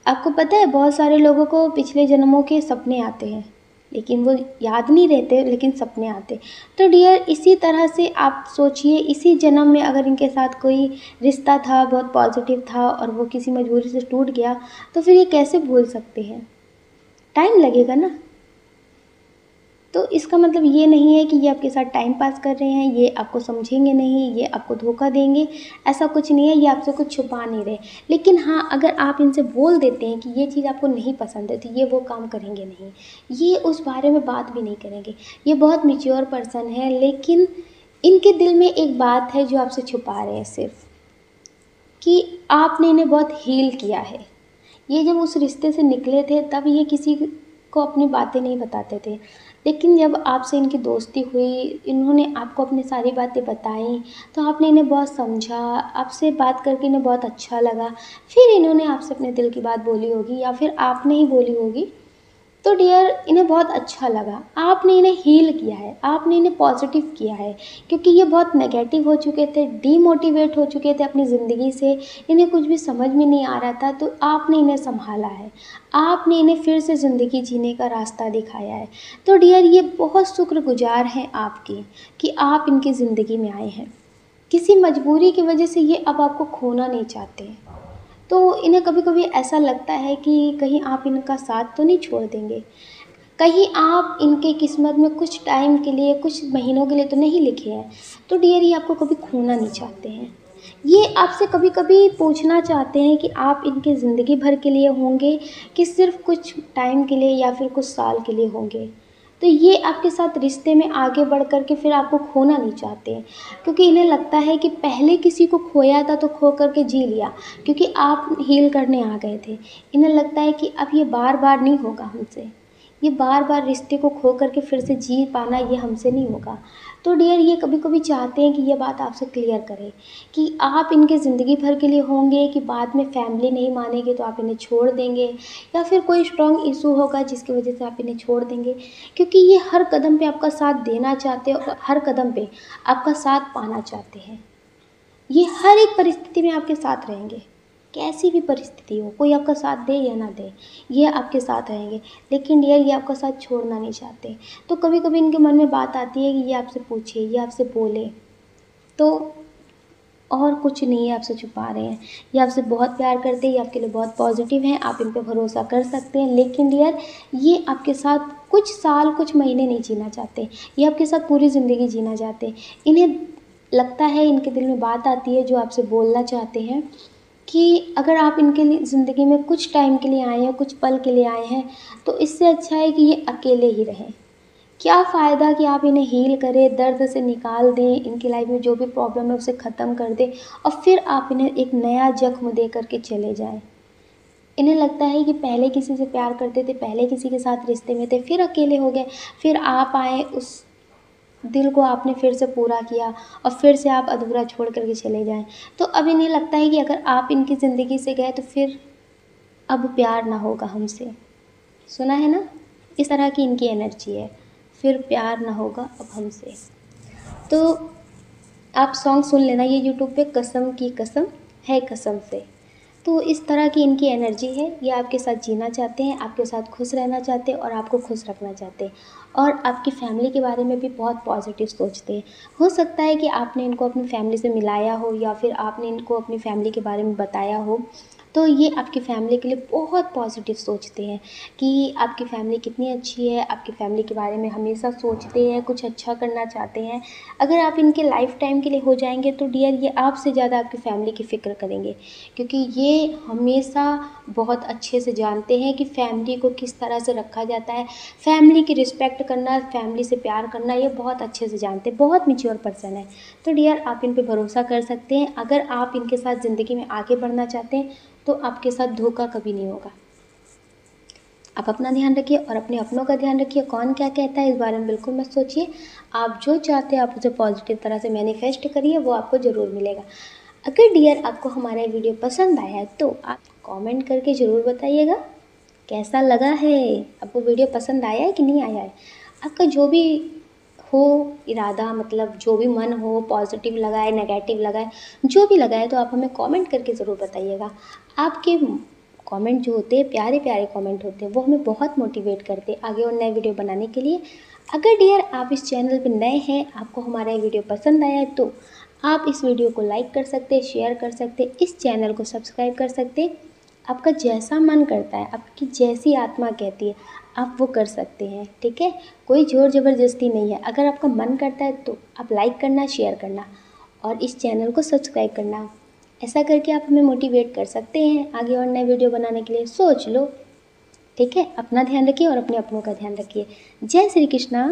[SPEAKER 1] आपको पता है बहुत सारे लोगों को पिछले जन्मों के सपने आते हैं, लेकिन वो याद नहीं रहते, लेकिन सपने आते। तो डियर, इसी तरह से आप सोचिए, इसी जन्म में अगर इनके साथ कोई रिश्ता था, बहुत पॉजिटिव था, और वो किसी मजबूरी से टूट गया, तो फिर ये कैसे भूल सकते हैं? टाइम लगेगा ना। तो इसका मतलब ये नहीं है कि ये आपके साथ टाइम पास कर रहे हैं, ये आपको समझेंगे नहीं, ये आपको धोखा देंगे, ऐसा कुछ नहीं है। ये आपसे कुछ छुपा नहीं रहे। लेकिन हाँ, अगर आप इनसे बोल देते हैं कि ये चीज़ आपको नहीं पसंद है, तो ये वो काम करेंगे नहीं, ये उस बारे में बात भी नहीं करेंगे। ये बहुत मैच्योर पर्सन है, लेकिन इनके दिल में एक बात है जो आपसे छुपा रहे हैं सिर्फ। कि आपने इन्हें बहुत हील किया है। ये जब उस रिश्ते से निकले थे तब ये किसी को अपनी बातें नहीं बताते थे, लेकिन जब आपसे इनकी दोस्ती हुई, इन्होंने आपको अपनी सारी बातें बताई, तो आपने इन्हें बहुत समझा, आपसे बात करके इन्हें बहुत अच्छा लगा। फिर इन्होंने आपसे अपने दिल की बात बोली होगी या फिर आपने ही बोली होगी, तो डियर इन्हें बहुत अच्छा लगा। आपने इन्हें हील किया है, आपने इन्हें पॉजिटिव किया है, क्योंकि ये बहुत नेगेटिव हो चुके थे, डीमोटिवेट हो चुके थे अपनी ज़िंदगी से, इन्हें कुछ भी समझ में नहीं आ रहा था, तो आपने इन्हें संभाला है, आपने इन्हें फिर से ज़िंदगी जीने का रास्ता दिखाया है। तो डियर ये बहुत शुक्रगुजार हैं आपकी कि आप इनकी ज़िंदगी में आए हैं। किसी मजबूरी की वजह से ये अब आपको खोना नहीं चाहते। तो इन्हें कभी-कभी ऐसा लगता है कि कहीं आप इनका साथ तो नहीं छोड़ देंगे, कहीं आप इनके किस्मत में कुछ टाइम के लिए, कुछ महीनों के लिए तो नहीं लिखे हैं। तो डियर ये आपको कभी खोना नहीं चाहते हैं। ये आपसे कभी-कभी पूछना चाहते हैं कि आप इनकी ज़िंदगी भर के लिए होंगे कि सिर्फ़ कुछ टाइम के लिए या फिर कुछ साल के लिए होंगे। तो ये आपके साथ रिश्ते में आगे बढ़ कर के फिर आपको खोना नहीं चाहते हैं, क्योंकि इन्हें लगता है कि पहले किसी को खोया था तो खो कर के जी लिया, क्योंकि आप हील करने आ गए थे। इन्हें लगता है कि अब ये बार-बार नहीं होगा हमसे, ये बार-बार रिश्ते को खो कर के फिर से जी पाना ये हमसे नहीं होगा। तो डियर ये कभी-कभी चाहते हैं कि ये बात आपसे क्लियर करें कि आप इनके ज़िंदगी भर के लिए होंगे कि बाद में फैमिली नहीं मानेगी तो आप इन्हें छोड़ देंगे, या फिर कोई स्ट्रॉन्ग इशू होगा जिसकी वजह से आप इन्हें छोड़ देंगे। क्योंकि ये हर कदम पे आपका साथ देना चाहते हैं और हर कदम पे आपका साथ पाना चाहते हैं। ये हर एक परिस्थिति में आपके साथ रहेंगे, कैसी भी परिस्थिति हो, कोई आपका साथ दे या ना दे, ये आपके साथ रहेंगे। लेकिन डियर ये आपका साथ छोड़ना नहीं चाहते। तो कभी-कभी इनके मन में बात आती है कि ये आपसे पूछे, ये आपसे बोले, तो और कुछ नहीं है आपसे छुपा रहे हैं। ये आपसे बहुत प्यार करते हैं, ये आपके लिए बहुत पॉज़िटिव हैं, आप इन पे भरोसा कर सकते हैं। लेकिन डियर ये आपके साथ कुछ साल, कुछ महीने नहीं जीना चाहते, ये आपके साथ पूरी ज़िंदगी जीना चाहते हैं। इन्हें लगता है, इनके दिल में बात आती है जो आपसे बोलना चाहते हैं कि अगर आप इनके लिए ज़िंदगी में कुछ टाइम के लिए आए हैं, कुछ पल के लिए आए हैं, तो इससे अच्छा है कि ये अकेले ही रहें। क्या फ़ायदा कि आप इन्हें हील करें, दर्द से निकाल दें, इनकी लाइफ में जो भी प्रॉब्लम है उसे ख़त्म कर दें और फिर आप इन्हें एक नया ज़ख्म दे कर के चले जाएँ। इन्हें लगता है कि पहले किसी से प्यार करते थे, पहले किसी के साथ रिश्ते में थे, फिर अकेले हो गए, फिर आप आए, उस दिल को आपने फिर से पूरा किया और फिर से आप अधूरा छोड़ कर के चले जाएँ। तो अब इन्हें लगता है कि अगर आप इनकी ज़िंदगी से गए तो फिर अब प्यार ना होगा हमसे। सुना है ना? इस तरह की इनकी एनर्जी है, फिर प्यार ना होगा अब हमसे। तो आप सॉन्ग सुन लेना ये यूट्यूब पे, कसम की कसम है कसम से। तो इस तरह की इनकी एनर्जी है, ये आपके साथ जीना चाहते हैं, आपके साथ खुश रहना चाहते हैं और आपको खुश रखना चाहते हैं और आपकी फ़ैमिली के बारे में भी बहुत पॉजिटिव सोचते हैं। हो सकता है कि आपने इनको अपनी फ़ैमिली से मिलाया हो या फिर आपने इनको अपनी फ़ैमिली के बारे में बताया हो, तो ये आपकी फ़ैमिली के लिए बहुत पॉजिटिव सोचते हैं कि आपकी फ़ैमिली कितनी अच्छी है, आपकी फ़ैमिली के बारे में हमेशा सोचते हैं, कुछ अच्छा करना चाहते हैं। अगर आप इनके लाइफ़ टाइम के लिए हो जाएँगे तो डियर ये आपसे ज़्यादा आपकी फ़ैमिली की फ़िक्र करेंगे, क्योंकि ये हमेशा बहुत अच्छे से जानते हैं कि फ़ैमिली को किस तरह से रखा जाता है, फ़ैमिली की रिस्पेक्ट करना, फ़ैमिली से प्यार करना, ये बहुत अच्छे से जानते हैं, बहुत मैच्योर पर्सन है। तो डियर आप इन पे भरोसा कर सकते हैं। अगर आप इनके साथ ज़िंदगी में आगे बढ़ना चाहते हैं तो आपके साथ धोखा कभी नहीं होगा। आप अपना ध्यान रखिए और अपने अपनों का ध्यान रखिए। कौन क्या कहता है इस बारे में बिल्कुल मत सोचिए। आप जो चाहते हैं आप उसे पॉजिटिव तरह से मैनिफेस्ट करिए, वो आपको ज़रूर मिलेगा। अगर डियर आपको हमारा वीडियो पसंद आया है तो आप कमेंट करके ज़रूर बताइएगा कैसा लगा है, आपको वीडियो पसंद आया है कि नहीं आया है। आपका जो भी हो इरादा, मतलब जो भी मन हो, पॉजिटिव लगा है, नेगेटिव लगा है, जो भी लगा है तो आप हमें कमेंट करके ज़रूर बताइएगा। आपके कमेंट जो होते हैं, प्यारे प्यारे कमेंट होते हैं, वो हमें बहुत मोटिवेट करते हैं आगे और नए वीडियो बनाने के लिए। अगर डियर आप इस चैनल पर नए हैं, आपको हमारा ये वीडियो पसंद आया है तो आप इस वीडियो को लाइक कर सकते हैं, शेयर कर सकते हैं, इस चैनल को सब्सक्राइब कर सकते हैं। आपका जैसा मन करता है, आपकी जैसी आत्मा कहती है, आप वो कर सकते हैं, ठीक है? कोई ज़ोर ज़बरदस्ती नहीं है। अगर आपका मन करता है तो आप लाइक करना, शेयर करना और इस चैनल को सब्सक्राइब करना। ऐसा करके आप हमें मोटिवेट कर सकते हैं आगे और नए वीडियो बनाने के लिए। सोच लो, ठीक है? अपना ध्यान रखिए और अपने अपनों का ध्यान रखिए। जय श्री कृष्णा।